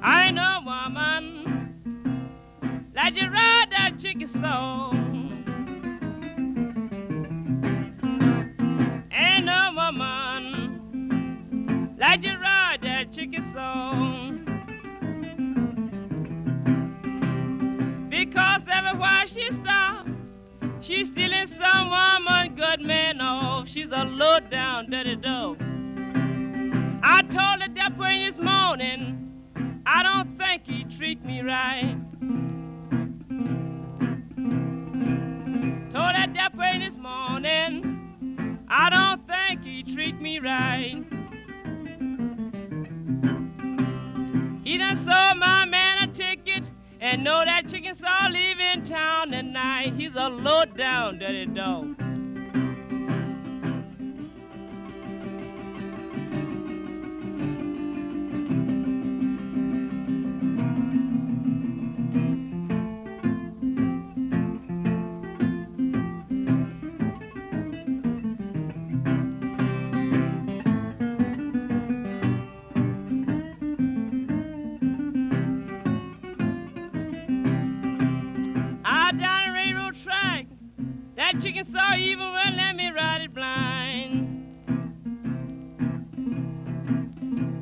I ain't no woman like you ride that Chickasaw. Ain't no woman like you ride that Chickasaw. Because everywhere she stops, she's stealing some woman good man off. She's a low-down, dirty dog. I told her that point this morning, I don't think he treat me right. Told her that point this morning, I don't think he treat me right. He done sold my man a ticket and know that Chickasaw leaving town tonight. He's a low-down, dirty dog. That Chickasaw even will let me ride it blind.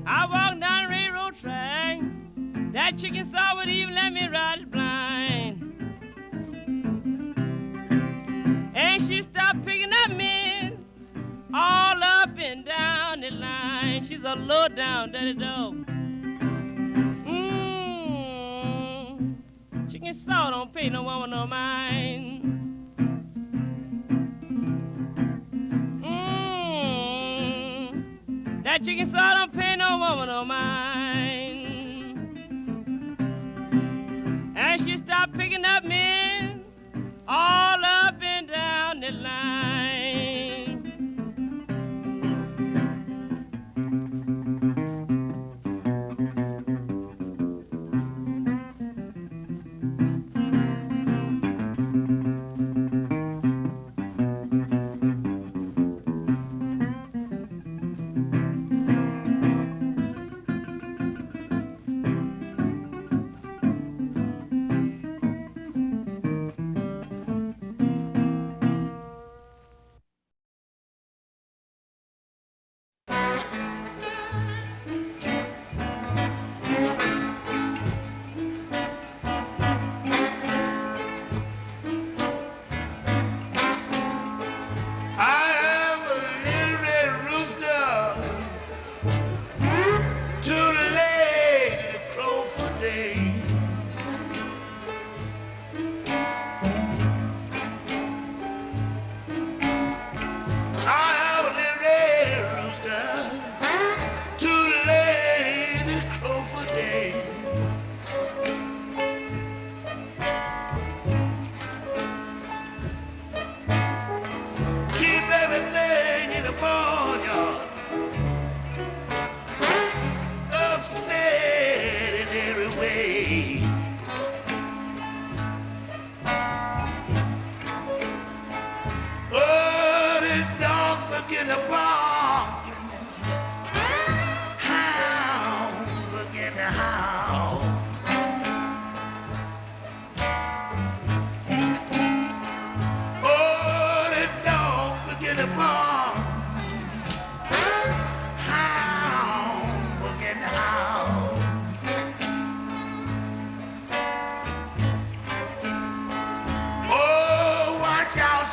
I walk down the railroad track. That Chickasaw would even let me ride it blind. And she stopped picking up men all up and down the line. She's a low-down, dirty dog. Chickasaw don't pay no woman no mind. That Chickasaw don't pay no woman no mind. And she stopped picking up men all up and down the line.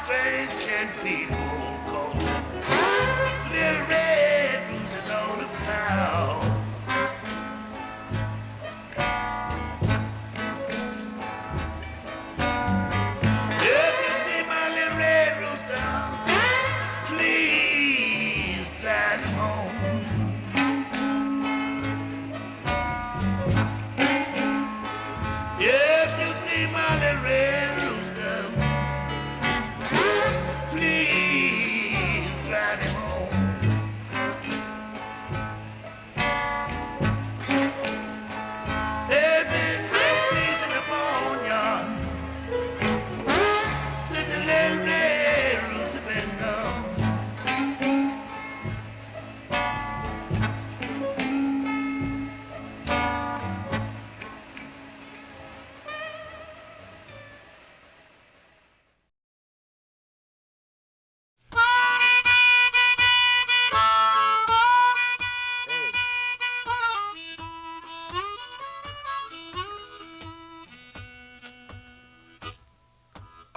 Strange can people go drive you home. They've been facing upon ya since the little red rooster been gone.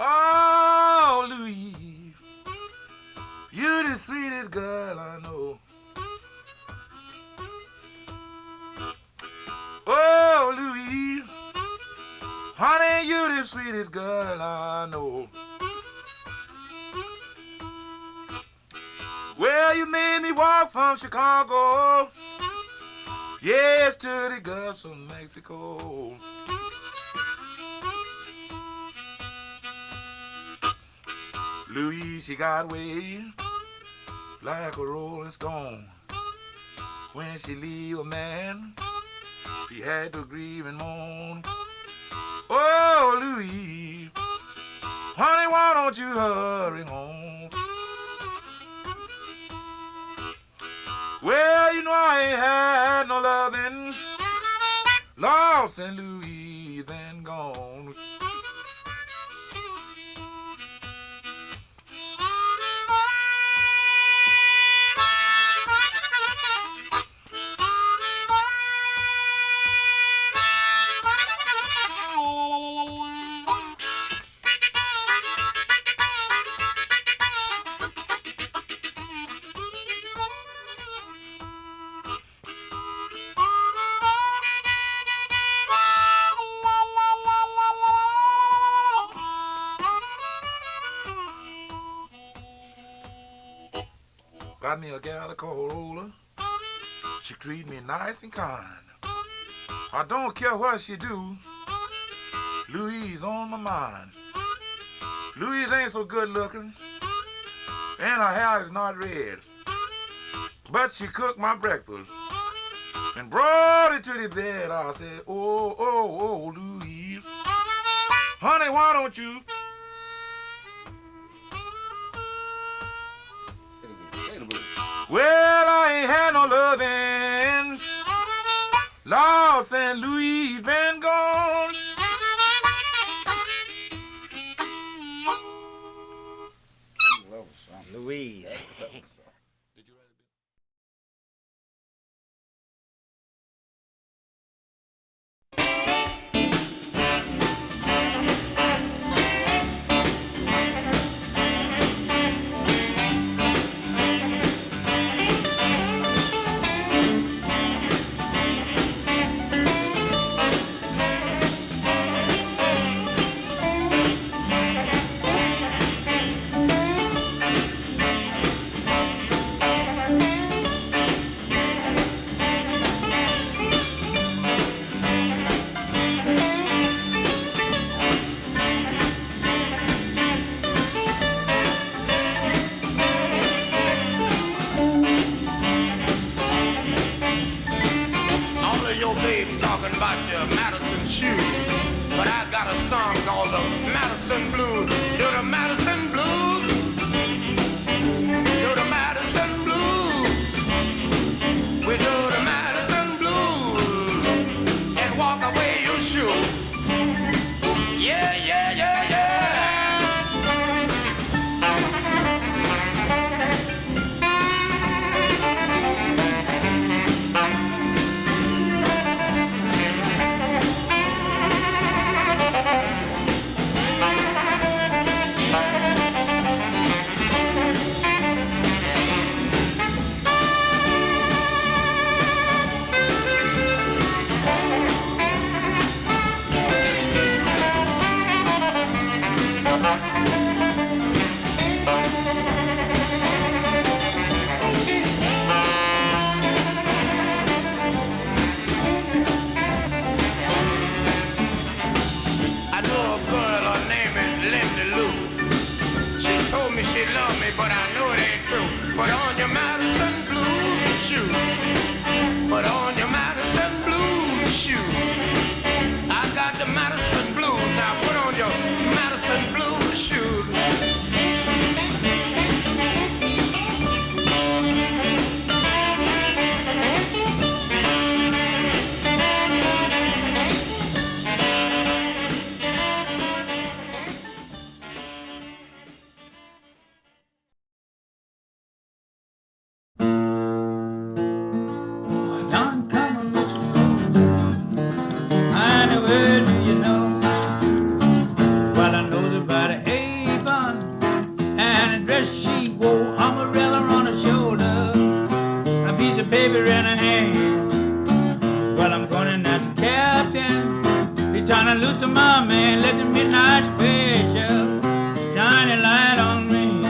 Oh, Louise, you're the sweetest girl I know. Oh, Louise, honey, you're the sweetest girl I know. Well, you made me walk from Chicago, yes, to the Gulf of Mexico. Louise, she got away like a rolling stone. When she leave a man, he had to grieve and moan. Oh, Louise, honey, why don't you hurry home? Well, you know I ain't had no loving, lost in Louise and gone. Got me a gal called Rolla. She treat me nice and kind. I don't care what she do. Louise on my mind. Louise ain't so good looking, and her hair is not red. But she cooked my breakfast and brought it to the bed. I said, oh, oh, oh, Louise, honey, why don't you? Well, I ain't had no loving, lost and Louise been gone. Louise. gonna lose to my man, let the midnight special shine a light on me.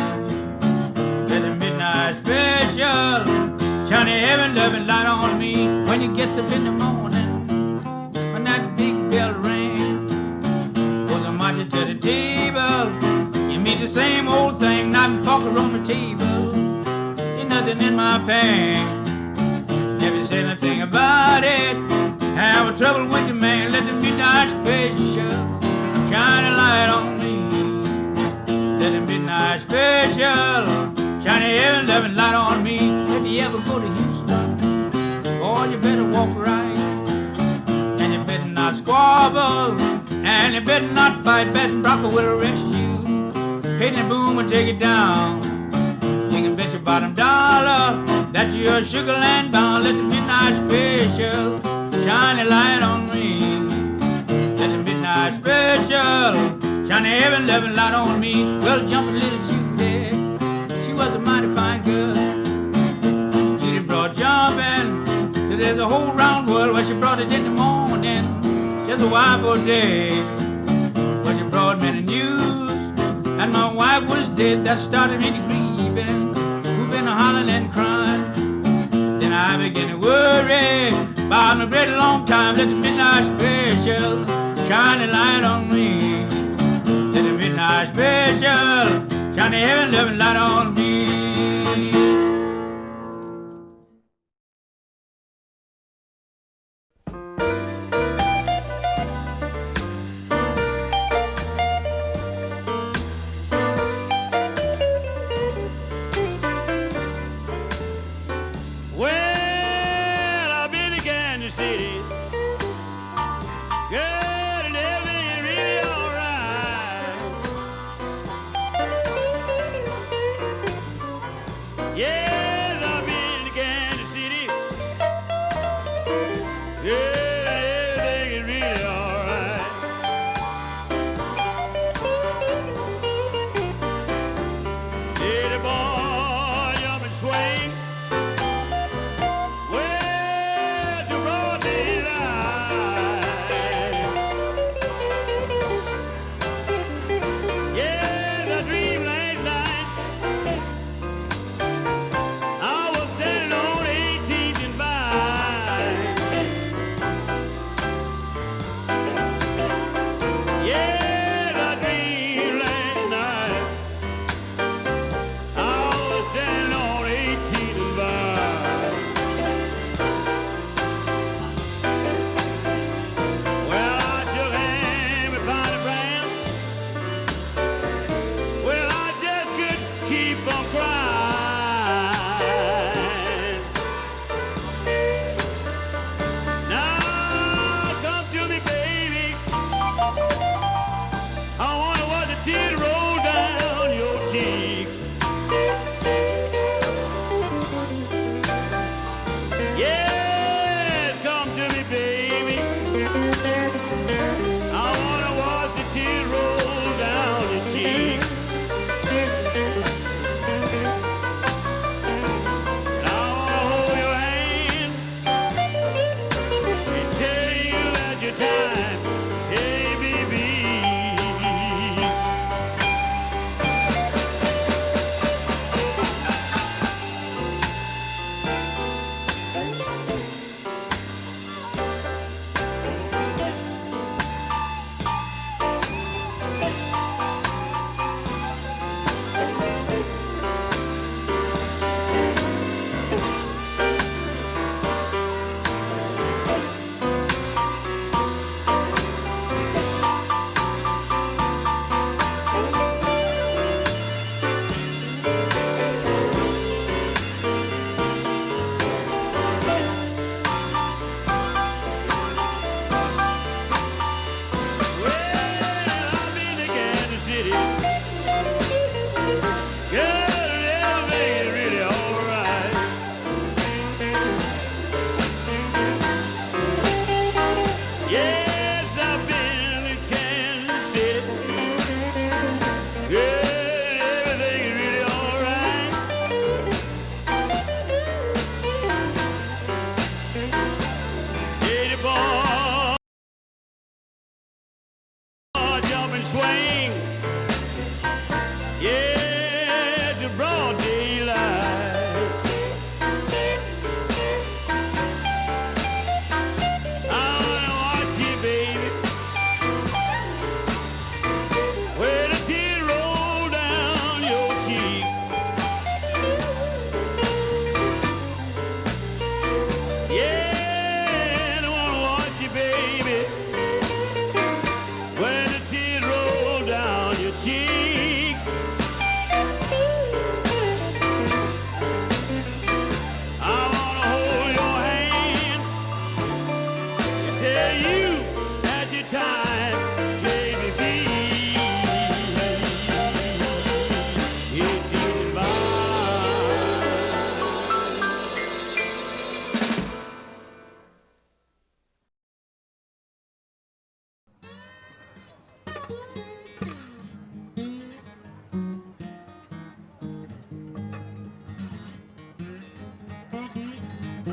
Let the midnight special shine a heaven loving light on me. When you get up in the morning, when that big bell rings, goes a marching to the table. You meet the same old thing, not talking on the table. Ain't nothing in my pants. Never said anything about it. Have a trouble with the man, let the midnight special shine a light on me. Let the midnight special shine a heaven loving light on me. If you ever go to Houston, boy, you better walk right. And you better not squabble. And you better not fight, Betting Bronco will arrest you. Hit the boom and take it down. You can bet your bottom dollar that you're Sugar Land bound. Let the midnight special shine a light on me. Let the midnight special shine a heaven loving light on me. Well, jumping little Judy, she was a mighty fine girl. Judy brought jumping till there's a whole round world. Well, she brought it in the morning, just a while for a day. Well, she brought me the news, and my wife was dead. That started me to grieving, whooping, hollering and crying. Then I began to worry about my great long time. Let the midnight special shine a light on me. Let the midnight special shine a heaven loving light on me.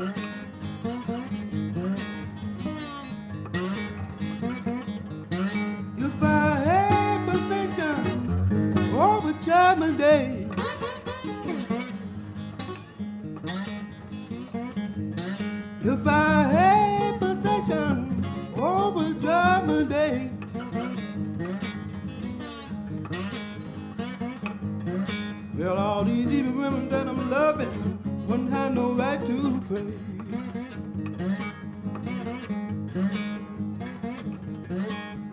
If I had possession over Judgment Day, if I had possession over Judgment Day, well, all these evil women that I'm loving wouldn't have no right to pray.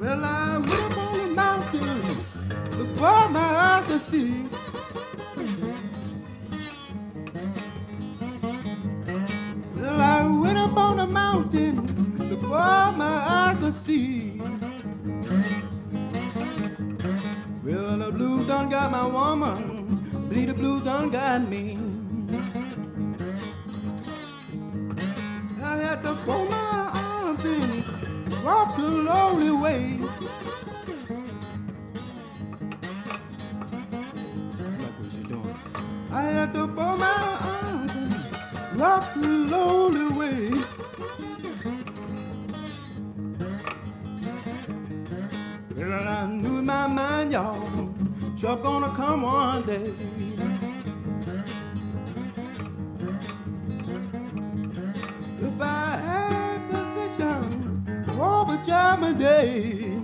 Well, I went up on the mountain before my eyes could see. Well, I went up on the mountain before my eyes could see. Well, the blues done got my woman, bleed the blues done got me. I had to fold my arms and walk the lonely way. Like what she doing? I had to fold my arms and walk the lonely way. Well, I knew in my mind, y'all, sure gonna come one day. If I had position over Judgment Day,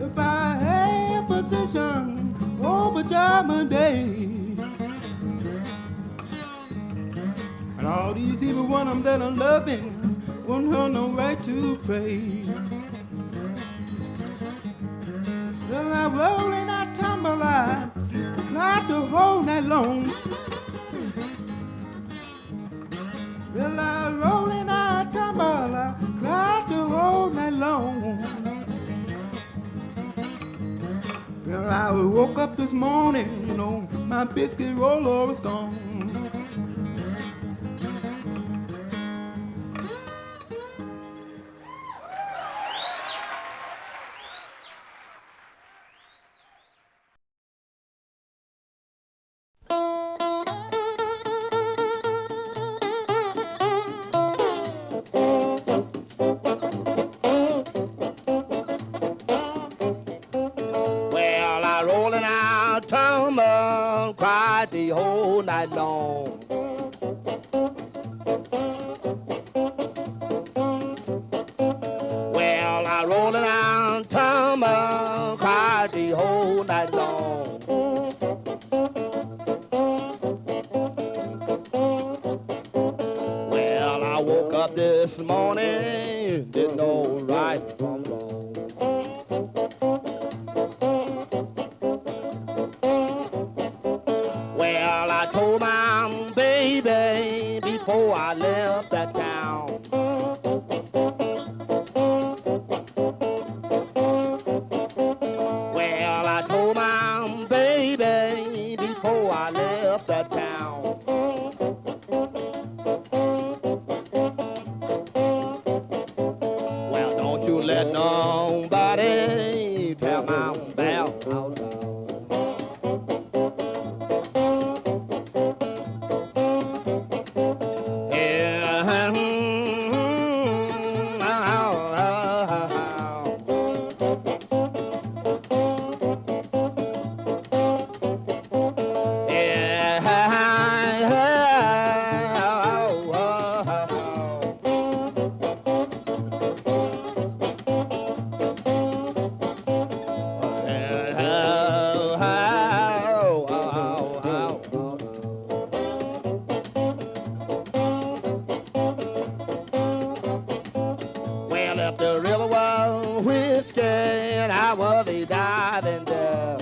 if I had position over Judgment Day, and all these evil one of them that I'm loving wouldn't have no right to pray. Well, I roll and I tumble, I cried the whole night long. Well, I roll and I tumble, I cried the whole night long. Well, I woke up this morning, you know, my biscuit roller was gone. Well, I roll and I tumble, cried the whole night long. Well, I roll and I tumble, cried the whole night long. Well, I woke up this morning, didn't know right from wrong. Well, I told my baby before I left that town. Well, I told my baby before I left that town. Well, don't you let nobody tell my bell out loud. Well, if the river was whiskey and I was a diving there.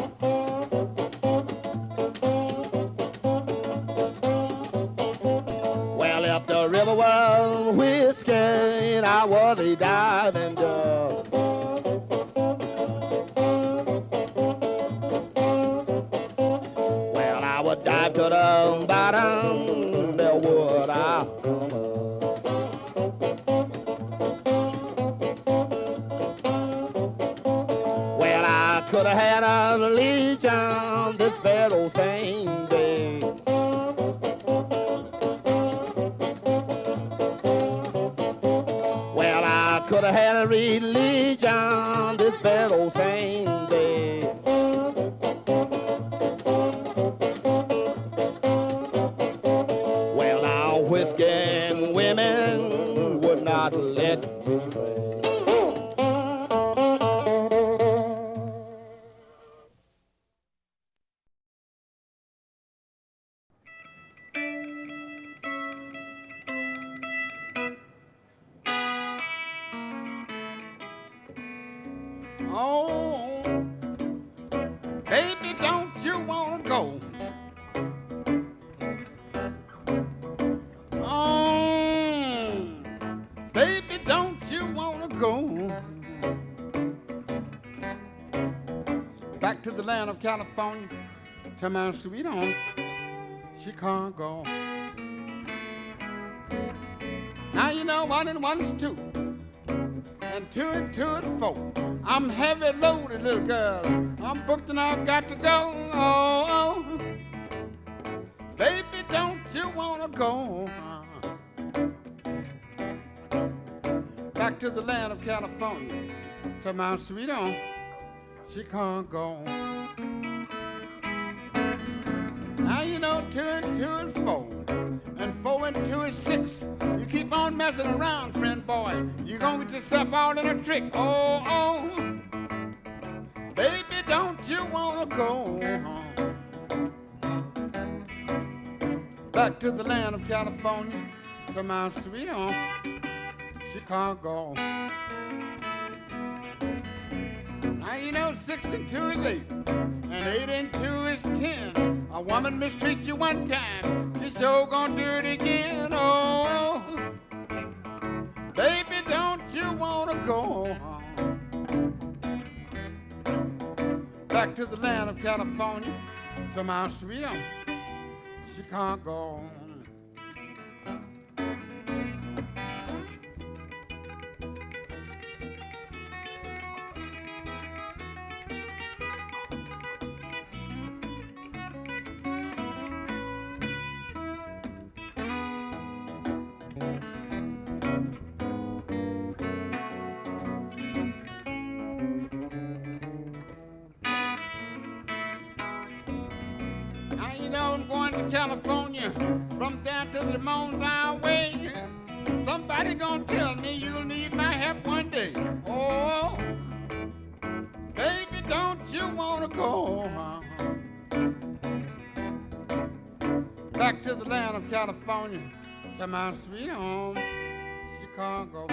Well, if the river was whiskey and I was a diving there. Well, I would dive to the bottom, there would I come up. Well, I could have had a legion this very same day. had a religion this very old same day. Well, now whiskey and women would not let me pray. Oh, baby, don't you wanna go? Oh, baby, don't you wanna go back to the land of California to my sweet home, Chicago? Now you know 1 and 1 is 2, and 2 and 2 is 4. I'm heavy loaded, little girl. I'm booked and I've got to go. Oh, baby, don't you wanna go back to the land of California to my sweet home, Chicago? Now you know 2 and 2 is 4, and 4 and 2 is 6. You keep on messing around, friend boy, you're gonna get yourself all in a trick. Oh, baby, don't you wanna go back to the land of California to my sweet home, Chicago? Now you know 6 and 2 is 8, and 8 and 2 is 10. A woman mistreats you one time, she's sure gonna do it again. Oh, baby, don't you wanna go back to the land of California to my sweet home, Chicago? Now you know I'm going to California, from there to the Ramones Highway. Somebody gonna tell me you'll need my help one day. Oh, baby, don't you wanna go back to the land of California to my sweet home, Chicago?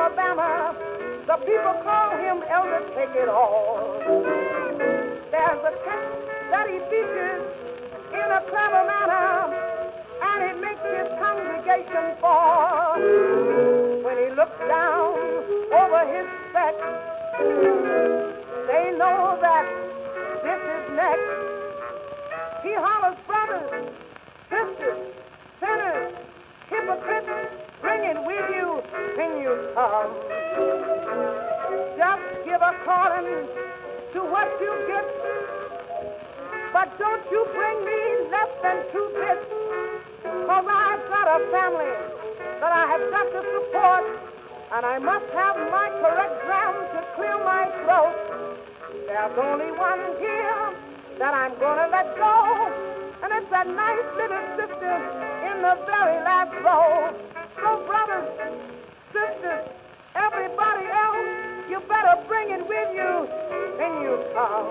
Alabama. The people call him Elder Take It All. There's a text that he teaches in a clever manner, and it makes his congregation fall. When he looks down over his set, they know that this is next. He hollers, brothers, sisters, sinners, hypocrites, bring it with you when you come. Just give according to what you get, but don't you bring me less than 2 bits, 'cause I've got a family that I have got to support, and I must have my correct gram to clear my throat. There's only one here that I'm gonna let go, and it's that nice little sister in the very last row. So brothers, sisters, everybody else, you better bring it with you when you come.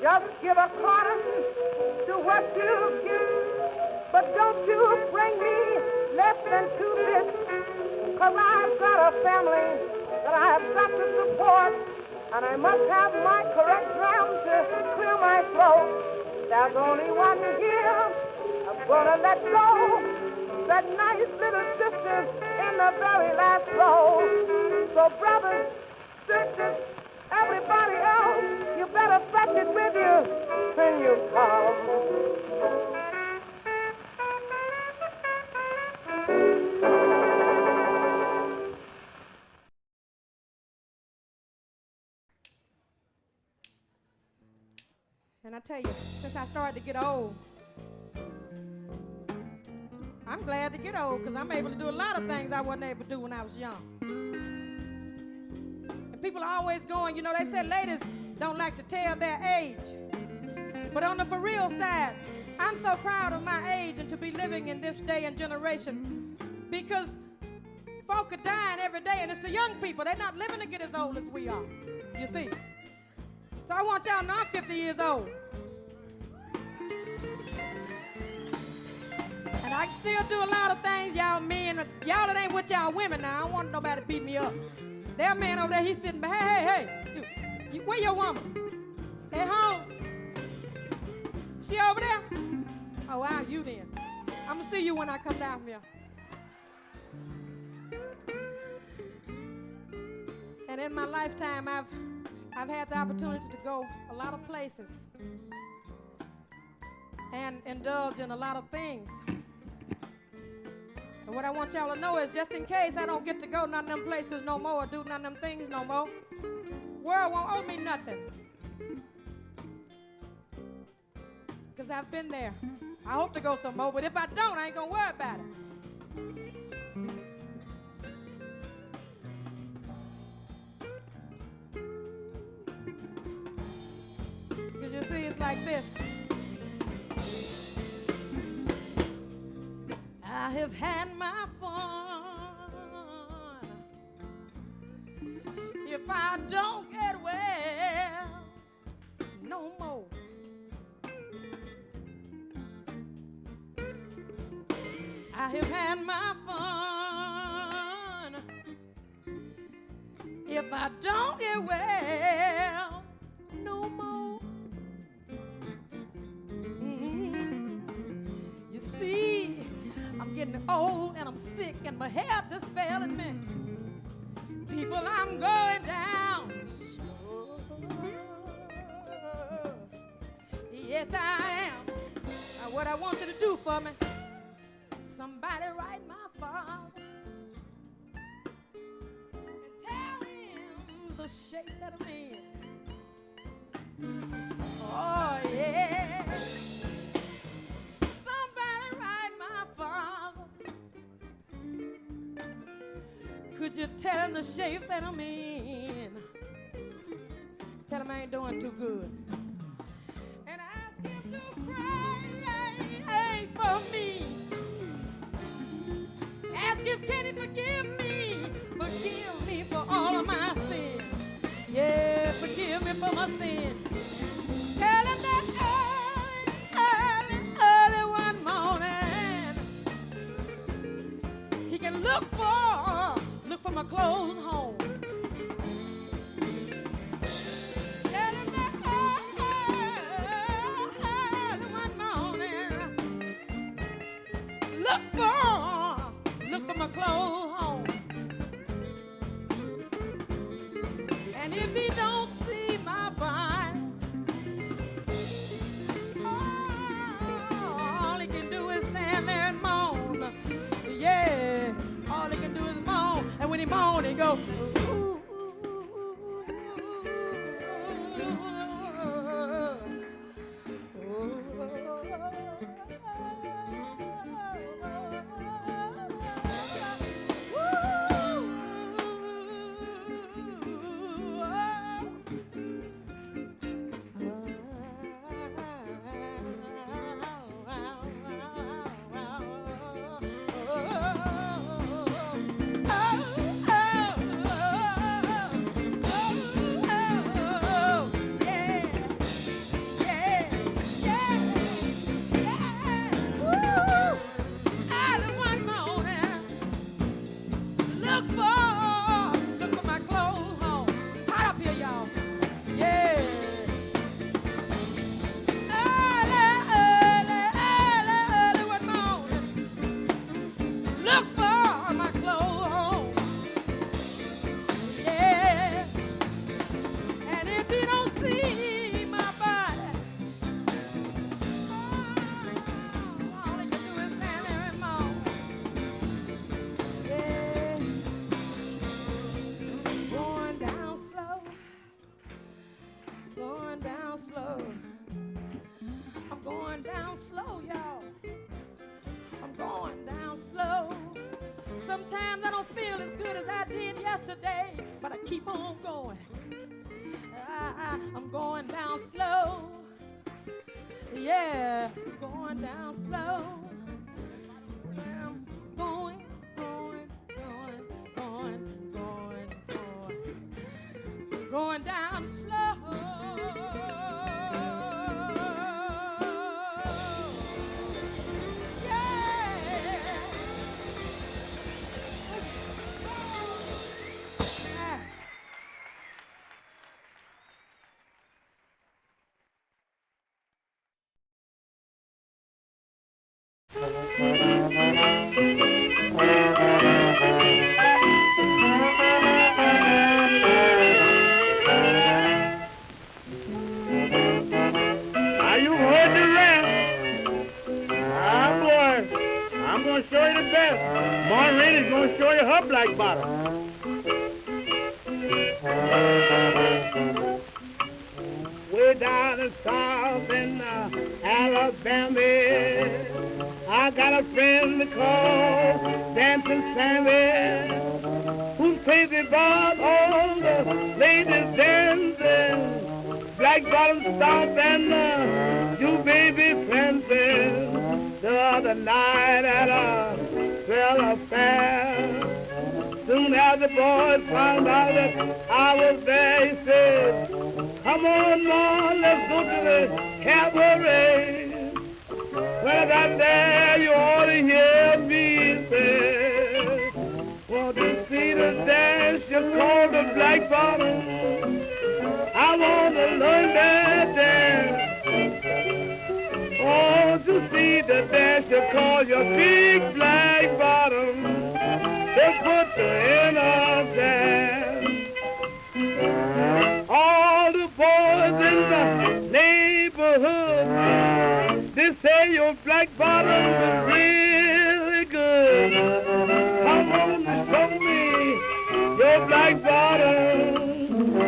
Just give according to what you give, but don't you bring me less than 2 bits, 'cause I've got a family that I have got to support, and I must have my correct gram to clear my throat. There's only one here I'm gonna let go, that nice little sister in the very last row. So brothers, sisters, everybody else, you better fetch it with you when you come. And I tell you, since I started to get old, I'm glad to get old because I'm able to do a lot of things I wasn't able to do when I was young. And people are always going, you know, they said ladies don't like to tell their age. But on the for real side, I'm so proud of my age and to be living in this day and generation because folk are dying every day, and it's the young people. They're not living to get as old as we are, you see. So I want y'all to know I'm 50 years old. And I can still do a lot of things y'all men, y'all that ain't with y'all women now. I don't want nobody to beat me up. There's a man over there, he's sitting back. Hey, you, where your woman? At home? She over there? Oh, wow, you then. I'm gonna see you when I come down from here. And in my lifetime, I've had the opportunity to go a lot of places and indulge in a lot of things. And what I want y'all to know is just in case I don't get to go none of them places no more or do none of them things no more, world won't owe me nothing. Because I've been there. I hope to go some more, but if I don't, I ain't gonna worry about it. Because you see, it's like this. I have had my fun. If I don't get well, no more. I have had my fun. If I don't get well, no more. You see, I'm getting old and I'm sick and my health is failing me. People, I'm going down slow. Yes, I am. Now, what I want you to do for me, somebody write my father and tell him the shape that I'm in. Oh, yeah. Somebody write my father. Could you tell him the shape that I'm in? Tell him I ain't doing too good. And ask him to pray for me. Ask him, can he forgive me? Forgive me for all of my sins. Yeah, forgive me for my sins. Tell him that early one morning, he can look for my clothes home. Tell him that early one morning, look for my clothes home. And if he don't see my body, all he can do is stand there and moan. Yeah, all he can do is moan. And when he moan, he go, ooh, look for my clothes home. Right up here, y'all. Yeah. Early one morning. Look for my clothes home. Yeah. And if you don't see my body, all you can do is stand there and moan. Yeah. Going down slow. Going down slow. I'm going down slow, y'all. I'm going down slow. Sometimes I don't feel as good as I did yesterday, but I keep on going. I'm going down slow. Yeah, going down slow. I'm going down slow. Are you heard the rap? Ah, boy, I'm gonna show you the best. Maureen is gonna show you her black bottom. Way down in South in Alabama, I got a friend called Dancing Sammy, who's crazy about all the ladies dancing, black bottom stomp and you baby fencing. The other night at a fella fair, soon as the boys found out that I was there, he said, come on, Mom, let's go to the cabaret. When I got there, you ought to hear me say, want to see the dance you call the black bottom. I want to learn that dance. Oh, to see the dance you call your big black bottom. They put you in a dance. All the boys in the neighborhood, they say your black bottom is really good. Come on and show me your black bottom.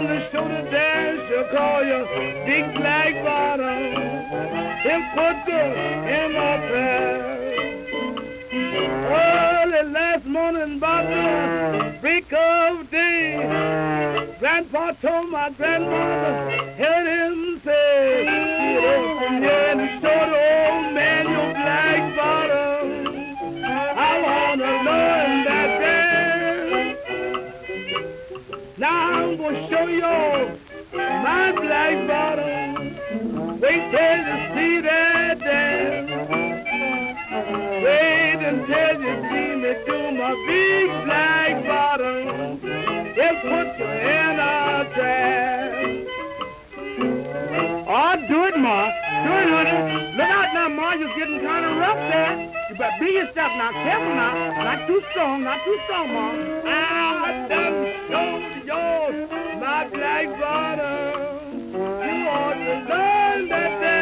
on the shoulder dance, she'll call you Big Black Bottom. He'll put you in a prayer. Early last morning about the break of day, Grandpa told my grandmother, heard him say, yeah, and he showed the old man your black bottom. I wanna learn that dance. Now I'm gonna show you my black bottom. Wait till you see that dance. Wait until you see me do my big black bottom. They'll put you in a trance. Oh, do it, Ma. Do it, honey. Look out now, Ma. You're getting kind of rough there. You better be yourself now. Careful now. Not too strong. Not too strong, Ma. I done showed yours my black bottom. You ought to learn that dance.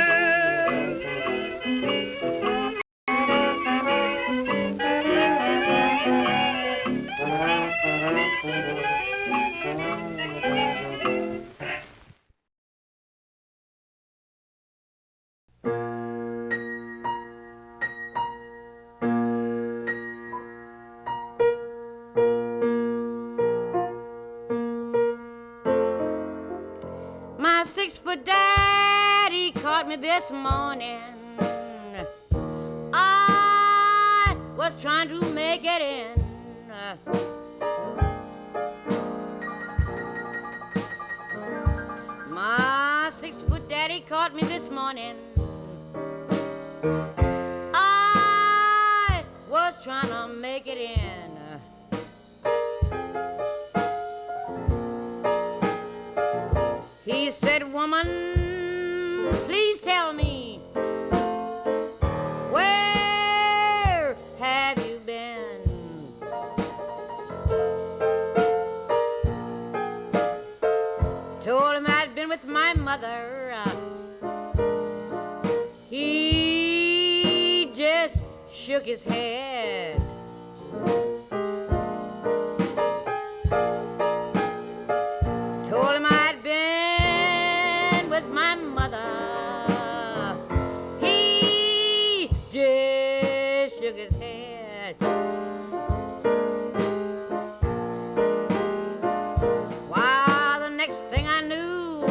My 6-foot daddy caught me this morning. I was trying to make it in. My 6-foot daddy caught me this morning. I was trying to make it in. He said, woman, please tell me, where have you been? Told him I'd been with my mother. He just shook his head. Told him I'd been with my mother. He just shook his head. Why, the next thing I knew,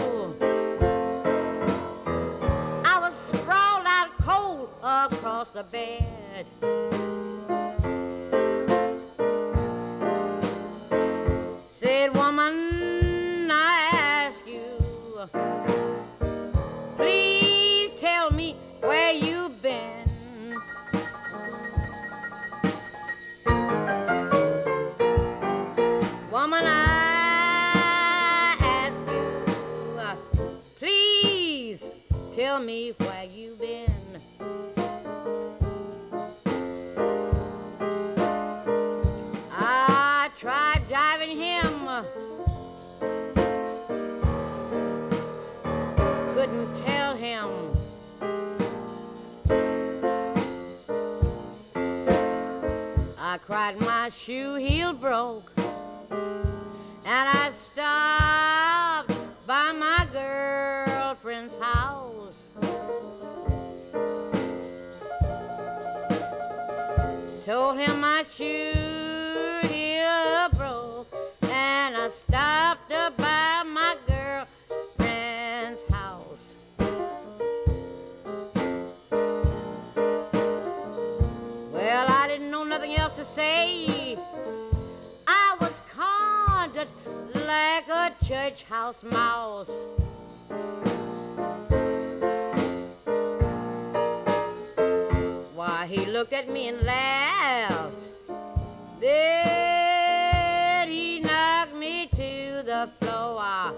I was sprawled out cold across the bed. Said, woman, I ask you, please tell me where you've been. Woman, I ask you, please tell me where you've been. I tried jiving him, couldn't tell him. I cried my shoe heel broke, and I stopped by my girlfriend's house. Told him my shoe heel broke, and I stopped by my girlfriend's house. Well, I didn't know nothing else to say. I was conjured like a church house mouse. Why, he looked at me and laughed. Then he knocked me to the floor.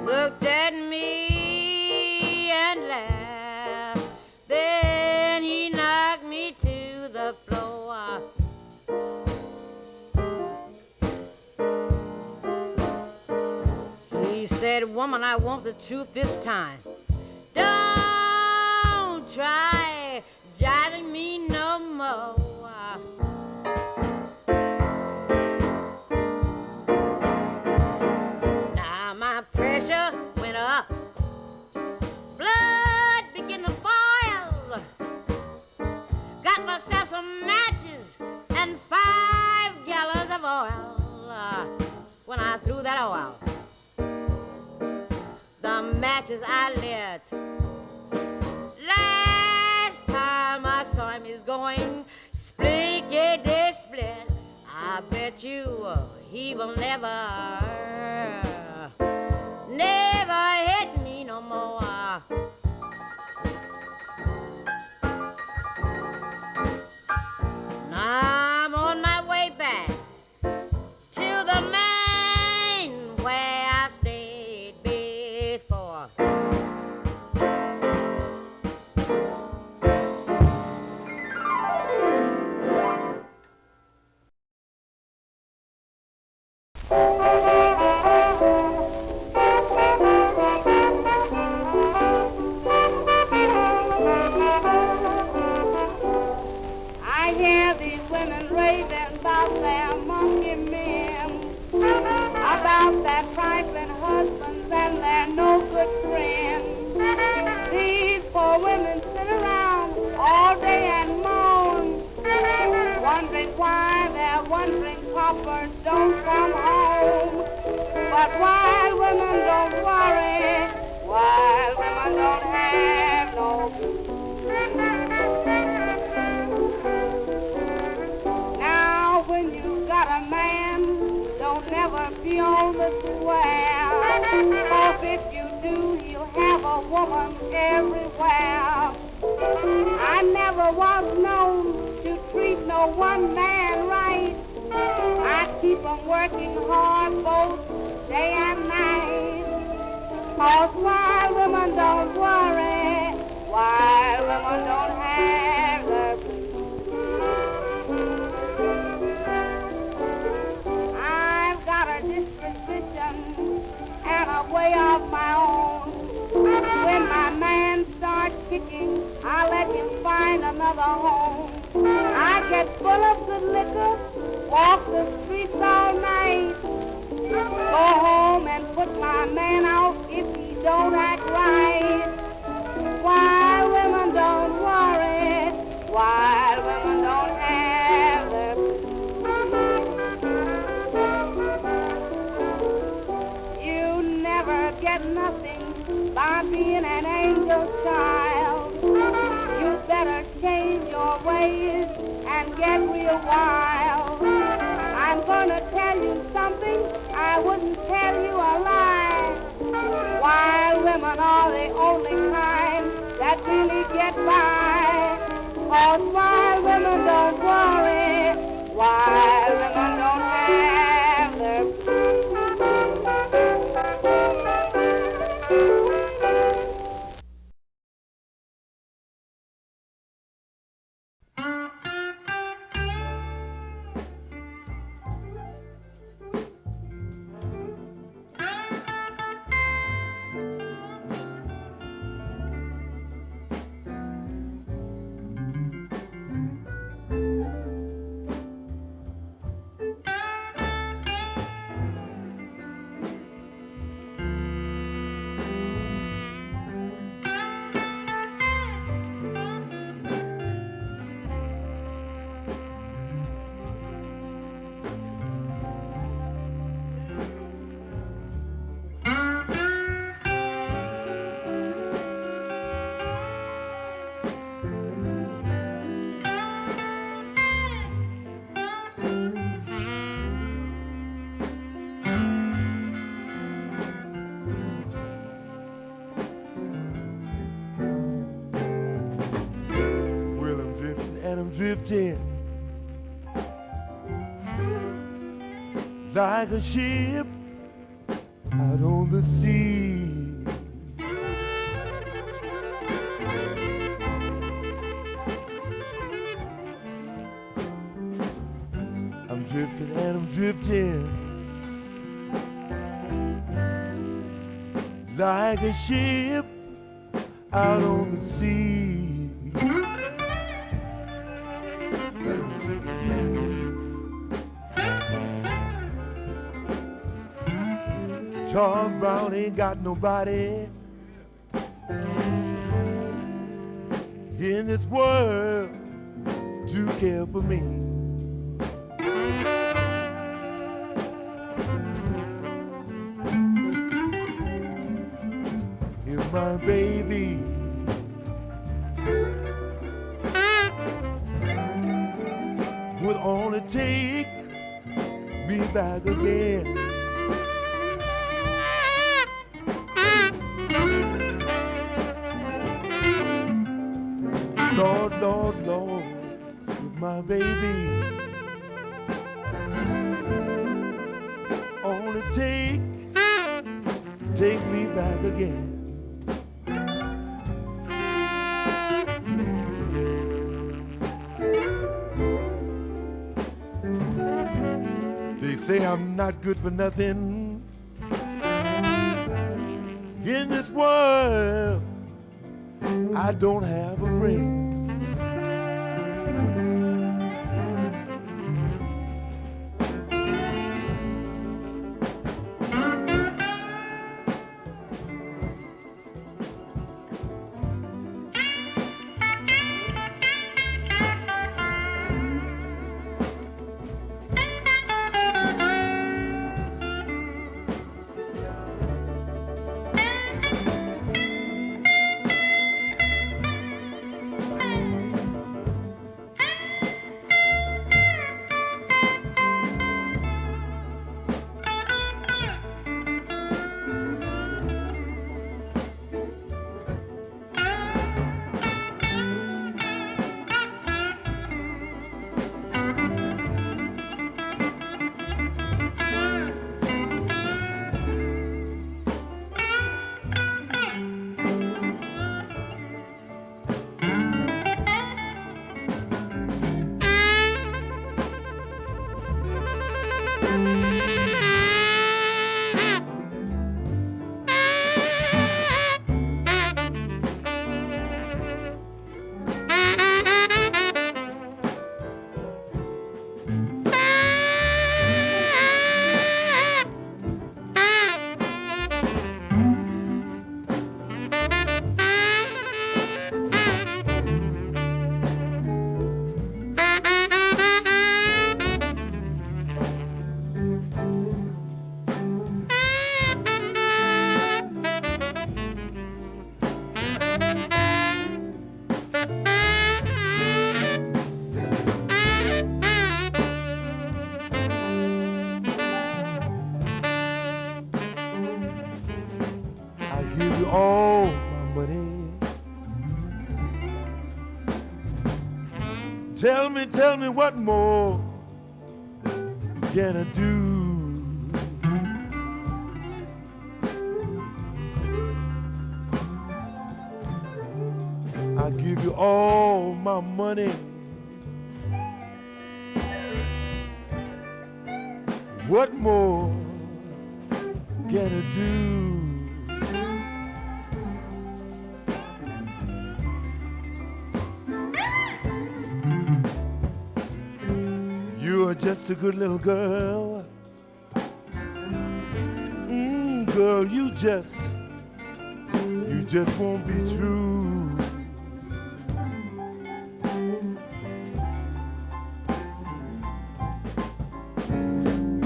Looked at me and laughed. Then he knocked me to the floor. He said, woman, I want the truth this time. Don't try jiving me no more. threw that oil. The matches I lit. Last time I saw him, he's going split. I bet you he will never hit me no more. Now I'm on my way back to the Maine where I stayed before. I hear these women raving about their monkey men, about their trifling husbands and their no good friends. These poor women sit around all day and moan, wondering why their wandering coppers don't come home. But wild women don't worry, wild women don't have no blues. Now when you got a man, don't never be on the square, 'cause if you do, he'll have a woman everywhere. I never was known to treat no one man right. I keep 'em working hard both day and night. 'Cause wild women don't worry, wild women don't have the blues. I've got a disposition and a way of my own. When my man starts kicking, I let him find another home. I get full of good liquor, walk the streets all night, go home and put my man out if he don't act right. Wild women don't worry, wild women don't have their blues. You never get nothing by being an angel child. You better change your ways and get real wild. I'm gonna tell you something, I wouldn't tell you a lie. Wild women are the only kind that really get by. 'Cause wild women don't worry, wild women don't have their Drifting like a ship out on the sea. I'm drifting and I'm drifting like a ship out on the sea. Charles Brown ain't got nobody in this world to care for me. baby would only take me back again. Lord, Lord, Lord, with my baby only take me back again. They say I'm not good for nothing in this world. I don't have a friend. Give you all my money. Tell me what more can I do? I give you all my money. What more can I do? You're just a good little girl. Girl, you just won't be true.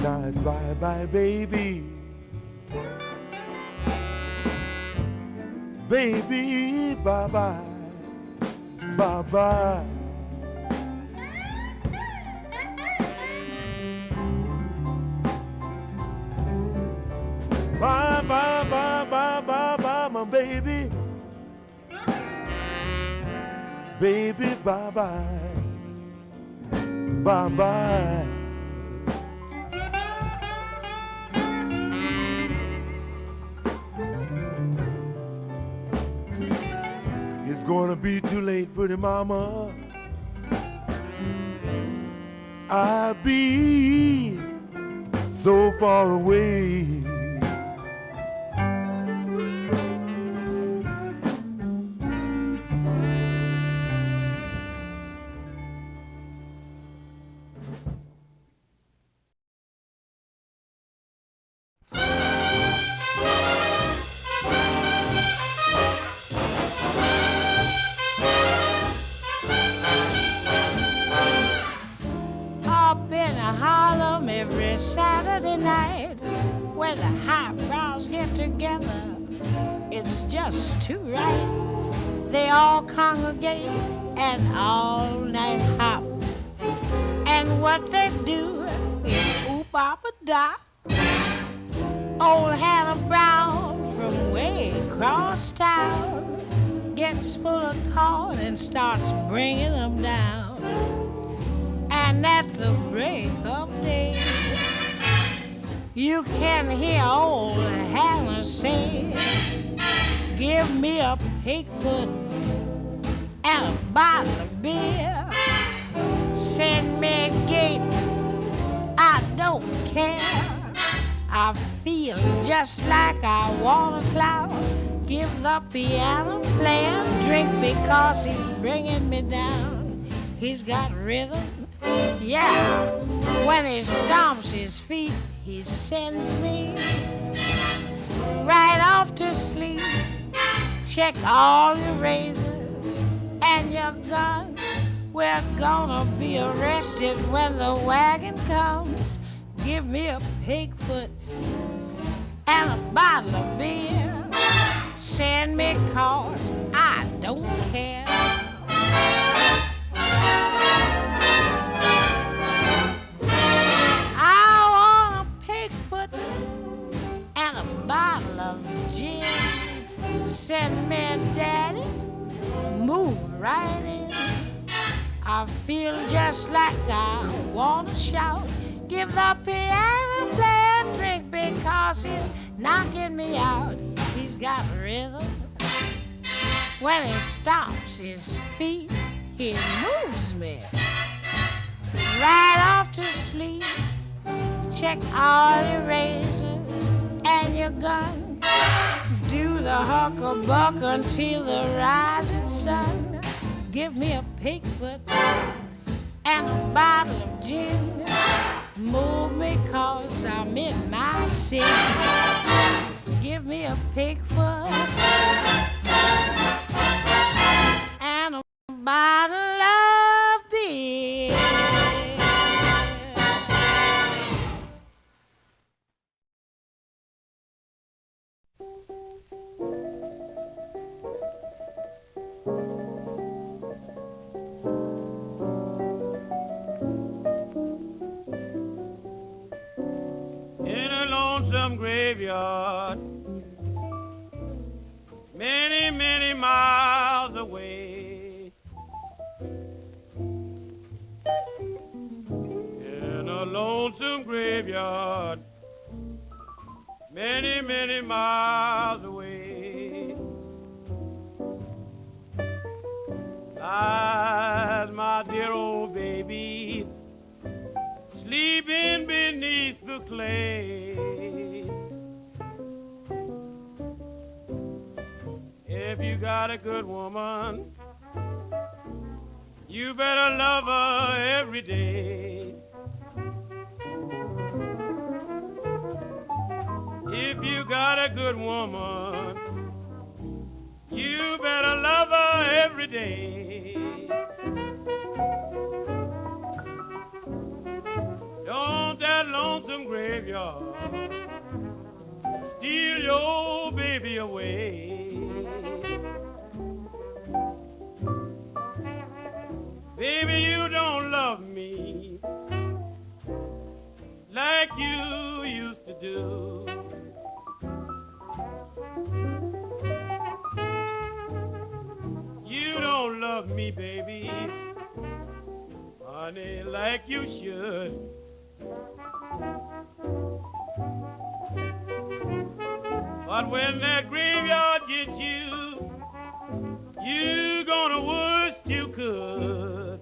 Now it's bye-bye, baby. Baby, bye-bye, bye-bye. Bye, bye, bye, bye, bye, bye, my baby. Baby, bye, bye. Bye, bye. It's gonna be too late, pretty mama. I'll be so far away. Up in Harlem every Saturday night, where the highbrows get together It's just too right. They all congregate and all night hop. And what they do is oop-op-a-da. Old Hannah Brown from way across town gets full of corn and starts bringing them down. And at the break of day, you can hear old Hannah say, give me a pigfoot and a bottle of beer. Send me a gate, I don't care. I feel just like I want a cloud. Give the piano player a drink because he's bringing me down. He's got rhythm, yeah. When he stomps his feet, he sends me right off to sleep. Check all your razors and your guns. We're gonna be arrested when the wagon comes. Give me a pigfoot and a bottle of beer. Send me cause I don't care. I want a pigfoot and a bottle of gin. Send me daddy, move right in. I feel just like I want to shout. Give the piano player a drink because he's knocking me out. He's got rhythm. When he stomps his feet, he moves me right off to sleep. Check all your razors and your guns. Do the huck-a-buck until the rising sun. Give me a pigfoot and a bottle of gin. Move me cause I'm in my sin. Give me a pigfoot and a bottle of beer. In a lonesome graveyard, many, many miles away. In a lonesome graveyard, many, many miles away, lies my dear old baby, sleeping beneath the clay. If you got a good woman, you better love her every day. If you got a good woman, you better love her every day. Don't that lonesome graveyard steal your baby away. Baby, you don't love me like you used to do. You don't love me, baby, honey, like you should. But when that graveyard gets you, you gonna wish you could.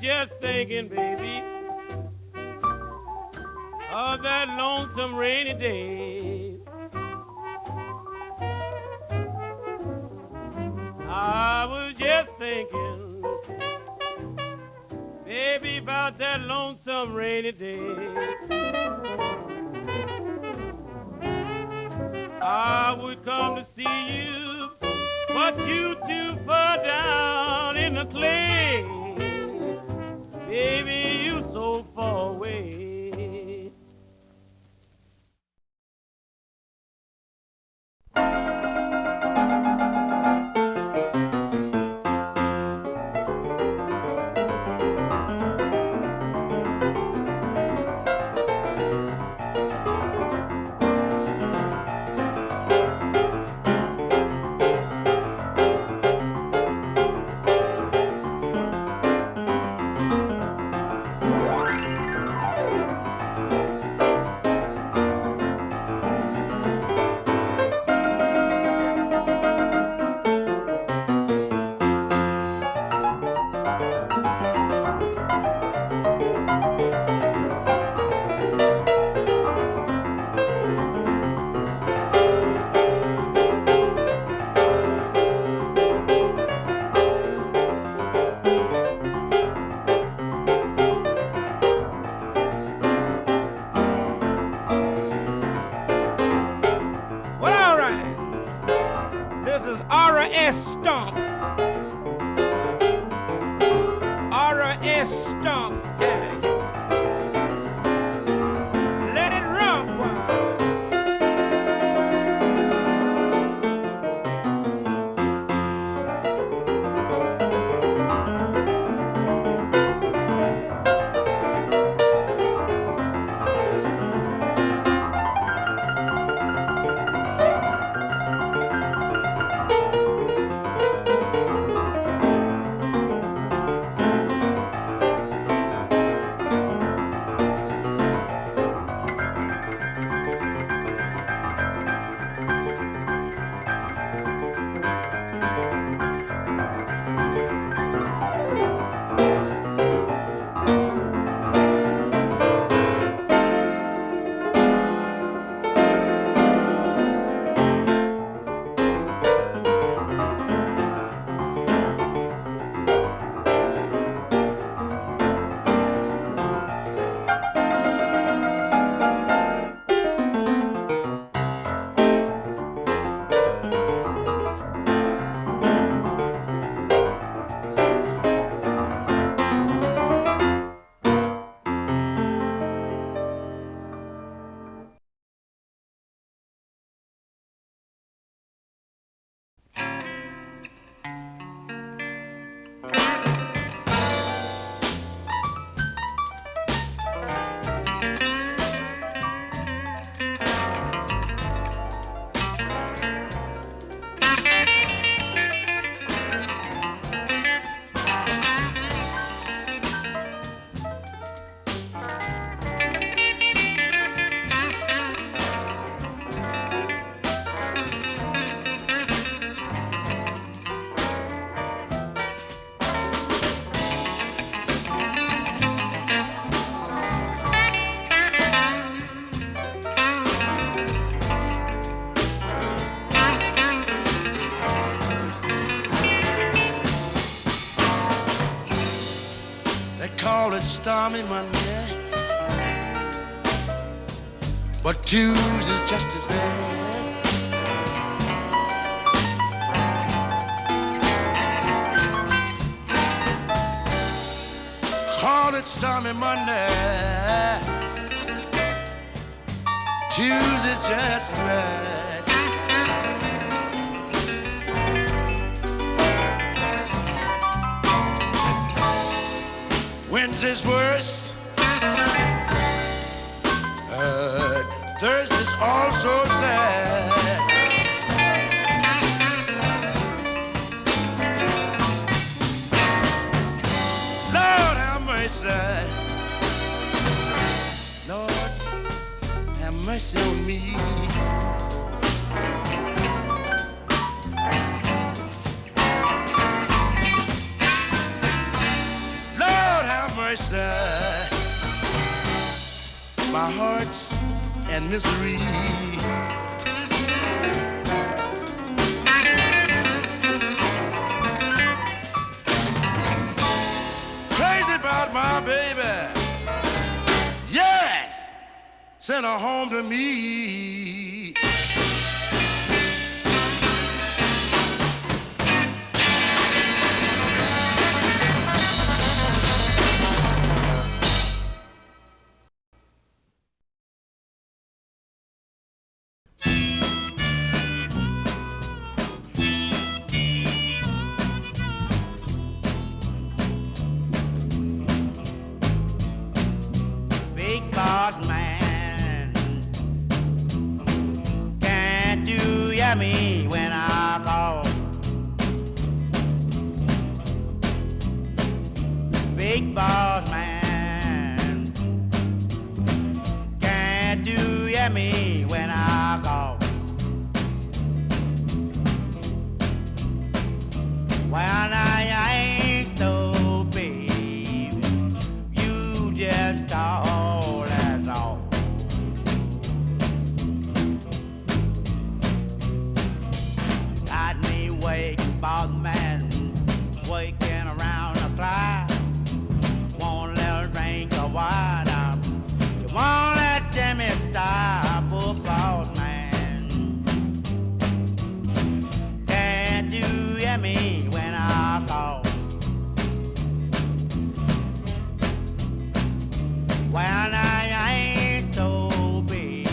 just thinking, baby, of that lonesome rainy day. I was just thinking, baby, about that lonesome rainy day. I would come to see you, but you too far down in the clay. Baby, you so far away. Stormy Monday, but Tuesday's just as bad. Call it Stormy Monday, Tuesday's just as bad. Wednesday's worse. Thursday's also sad. Lord have mercy. Lord have mercy on me. Lord secrets and mystery. Crazy about my baby. Yes, send her home to me. Big boss man, can't you hear me when I call? Big boss man, can't you hear me when I call? Well, I ain't so big, you just call, that's all. Got me waking, boss man, waking around the clock. One little drink of water, you won't let them stop, oh boss man. Can't you hear me when I call? Well, I ain't so big,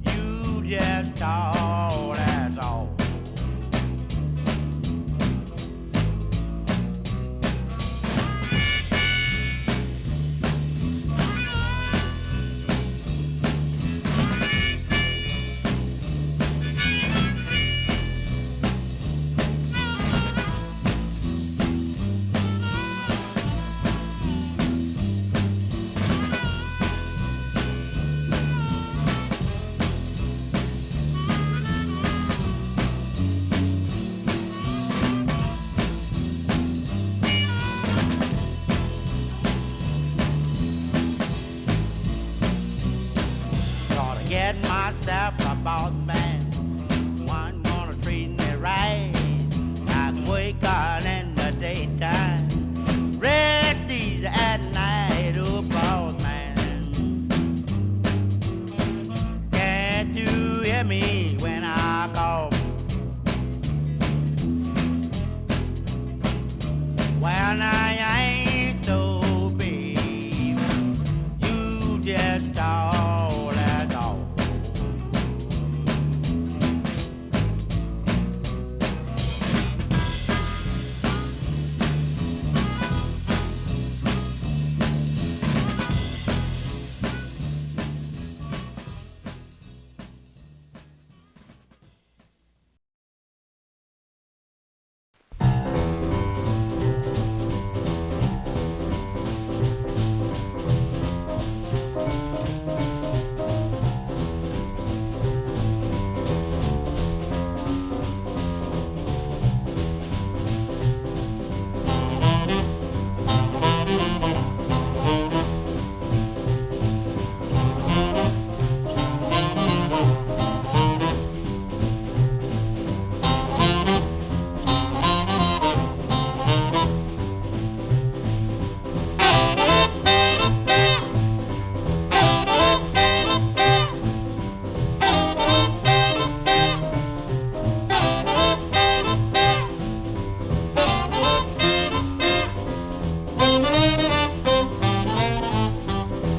you just call, that's all. Gotta get myself a boss man, one gonna treat me right. I can wake up in the daytime, rest easy at night, oh boss man. Can't you hear me when I call? Well, I ain't so big, you just call, that's all.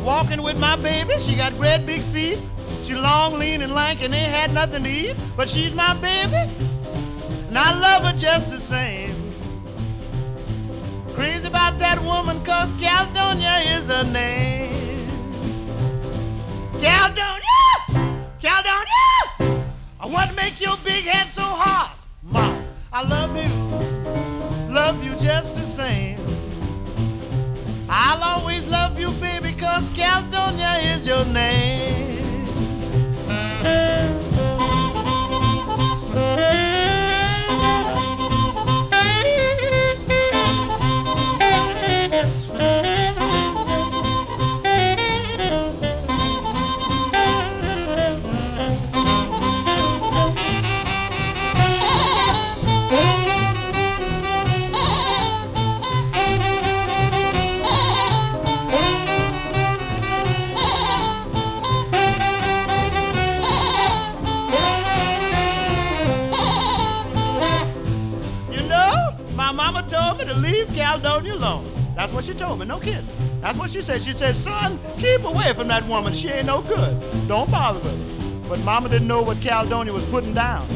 Walking with my baby, she got great big feet. She long, lean, and lank, and ain't had nothing to eat. But she's my baby, and I love her just the same. Crazy about that woman, 'cause Caledonia is her name. Caledonia! Caledonia! What make your big head so hard? Mom, I love you just the same. I'll always love you, baby, 'cause Caledonia is your name. me to leave Caledonia alone. That's what she told me, no kidding. That's what she said. She said, son, keep away from that woman. She ain't no good. Don't bother with her. But Mama didn't know what Caledonia was putting down.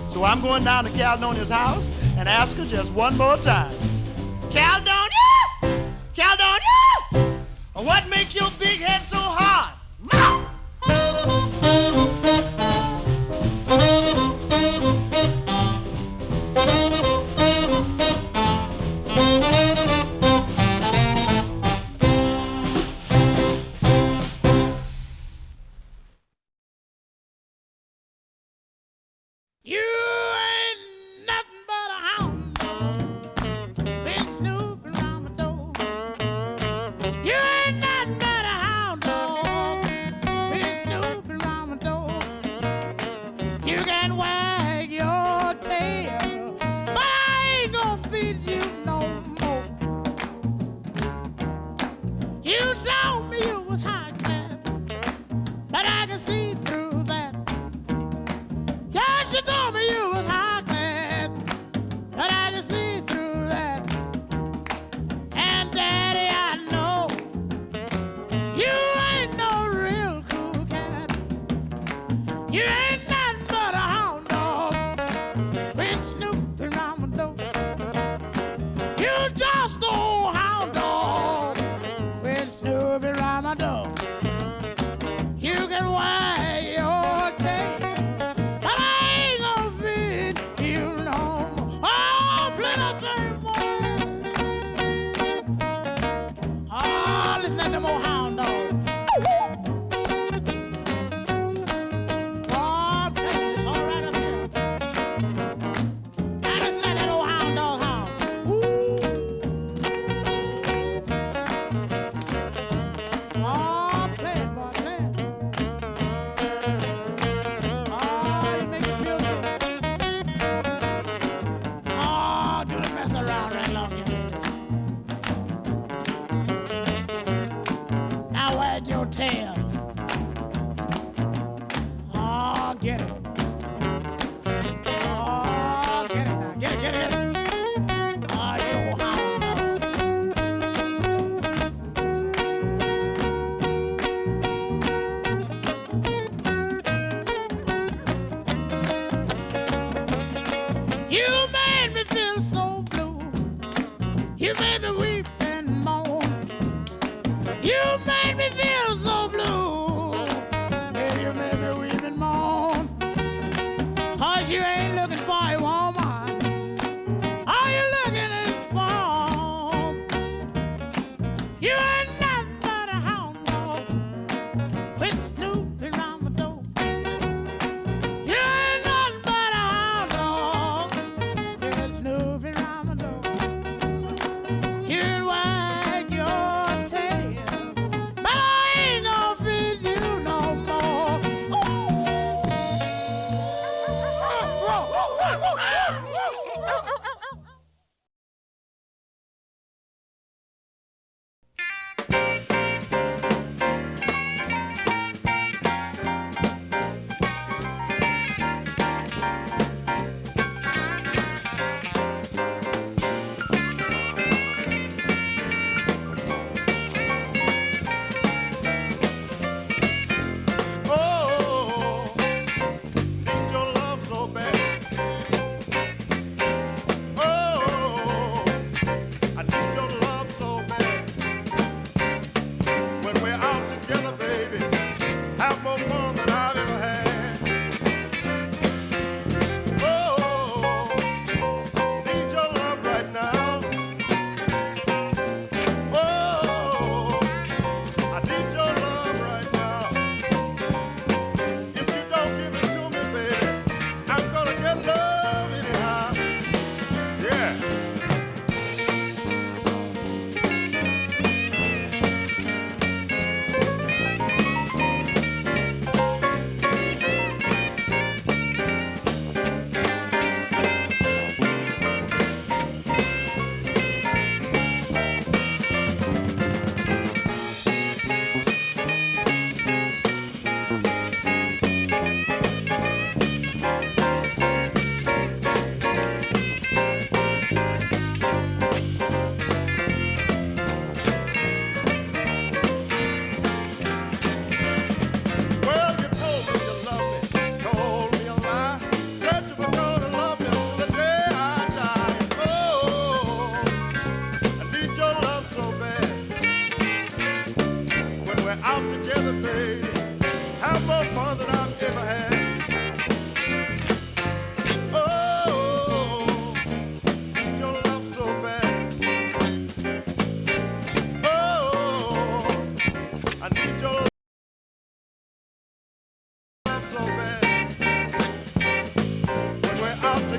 So I'm going down to Caledonia's house and ask her just one more time. Caledonia! Caledonia! What make your big head so hard? Ma! You ain't nothing but a hound dog, been snooping around my door. You ain't nothing but a hound dog, been snooping around my door. You can wag your tail, but I ain't gonna feed you no more. You told me you was hot cat, but I can see through that. Yes, you told me you was hot cat, but I can see through that. And Daddy, I know you ain't no real cool cat. You ain't nothing but a hound dog, been snooping around my door. You just old hound dog, been snooping around my door. You can wag your tail, but I ain't gonna feed you no more. Oh, play that thing more. Oh, listen to them old hound dogs. Oh, play this all right up here. Now listen to that old hound dog howl. Oh, play it, boy, play it. Oh, you make me feel good. Oh, do the mess around right long here. Now wag your tail. Oh, get it. Oh, get it now. Get it, get it, get it. Oh, you old hound dog. You made me feel so blue. You made me weep and moan. You made me feel so blue. Yeah, you made me weep and moan. 'Cause you ain't looking for a woman. All you looking is for. You ain't nothing but a hound dog, quit snooping around my door. You ain't nothing but a hound dog, quit snooping around my door. You can wag your tail, but I ain't gonna feed you no more. Ooh.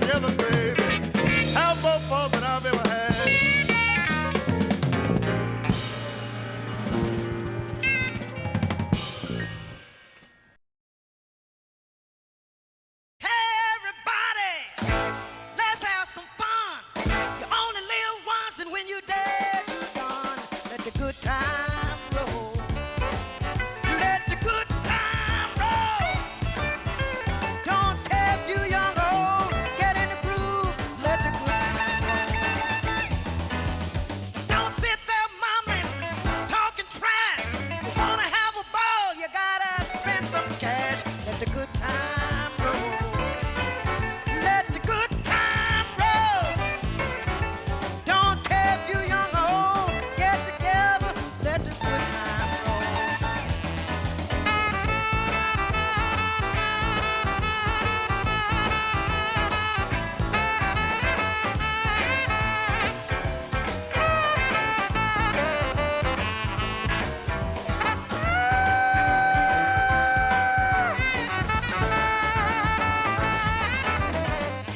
together, baby. Have more fun than I've ever had. Let's have some fun. You only live once, and when you're dead, you're gone. Let the good time roll. Let the good time roll. Don't care if you're young or old. Get in the groove. Let the good time roll. Don't sit there mumbling, talking trash. You wanna have a ball, you gotta spend some cash. Let the good time roll. Let the good time roll. Don't care if you're young or old. Get together. Let the good time roll.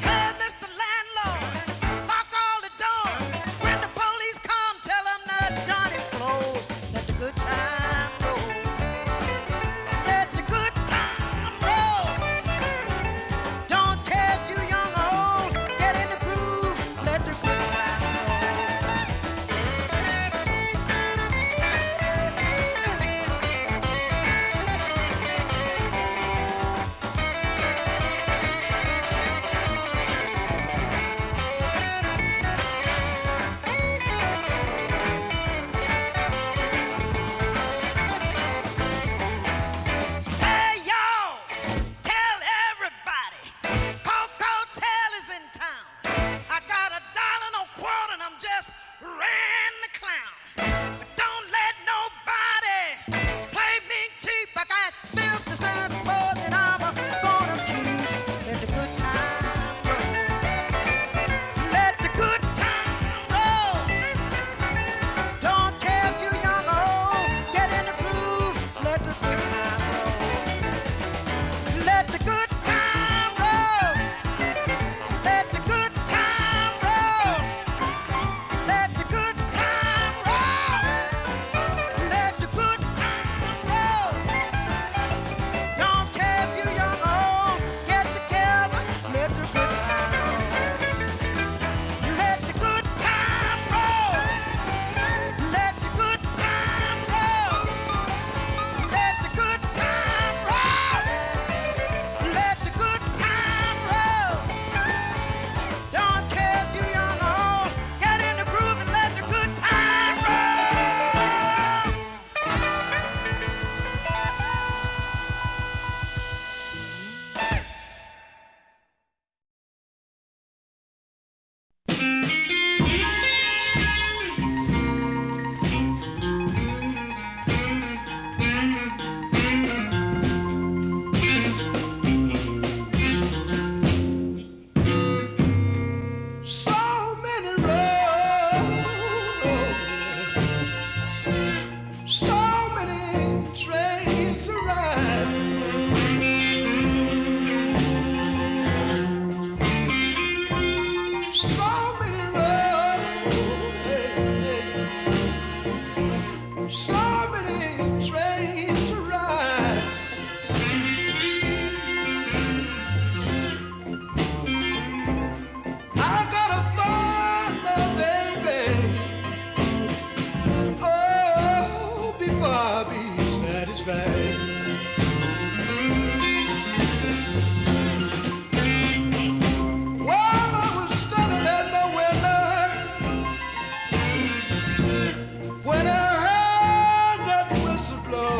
Hey, Mr. Landlord, lock all the doors. When the police come, tell them that Johnny's closed. Let the good time roll. Let the good time roll. Don't care if you're young or old. Get in the groove. Let the good time Hey, y'all, tell everybody Coco Tell is in town. I got $1 and a quarter and I'm just ran the clown. But don't let nobody play me cheap. I got 50 cents more than I'm gonna keep. Let the good time roll. Let the good time roll. Don't care if you're young or old. Get in the groove. Let the good time roll. Let the good time roll. Let the good time roll. Let the good time roll. Let the good time roll. Don't care if you're young or old. Get together. Let the good time roll. Let the good time roll. Let the good time roll. Let the good time roll. Let the good time roll. Don't care if you're young or old. Get in the groove and let the good time roll. So many roads, so many trains to ride. So many roads, so many trains to ride. I gotta find my baby, oh, before I be satisfied. While I was standing at my window, when I heard that whistle blow,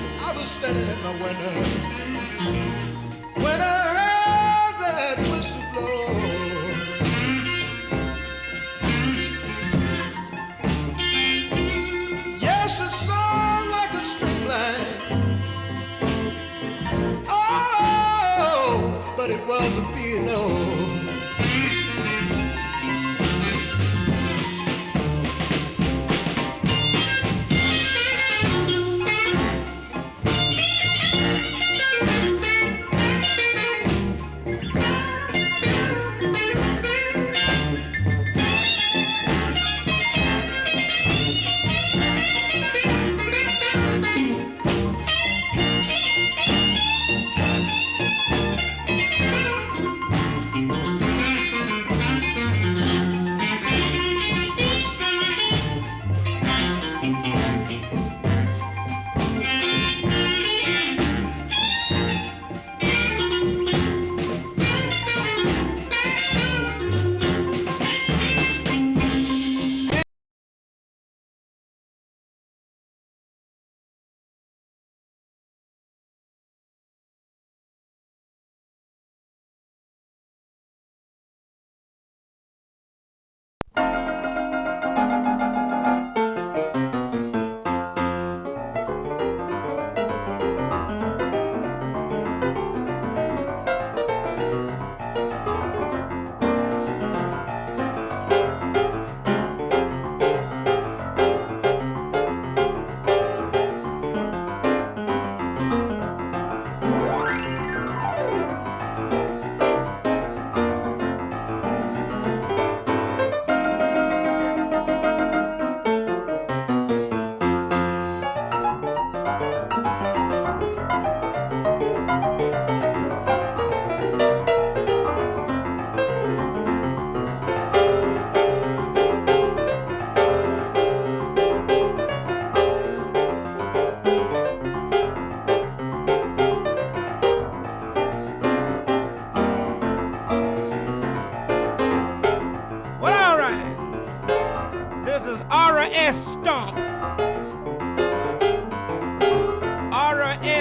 I was standing at my window when I heard that whistle blow. Yes, it sung like a streamline. Oh, but it was a piano.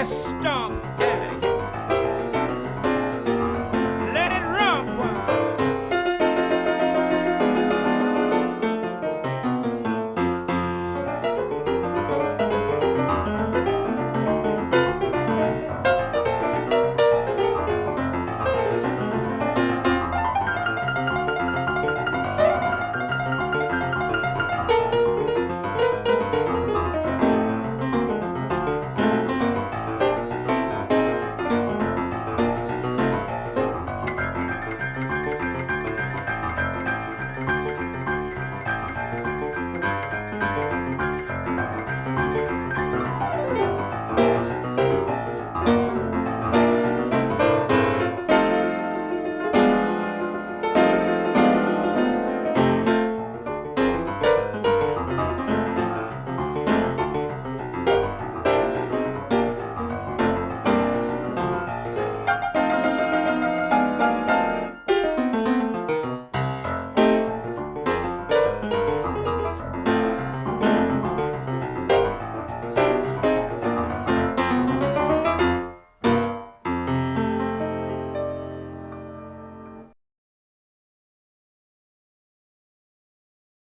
best stump.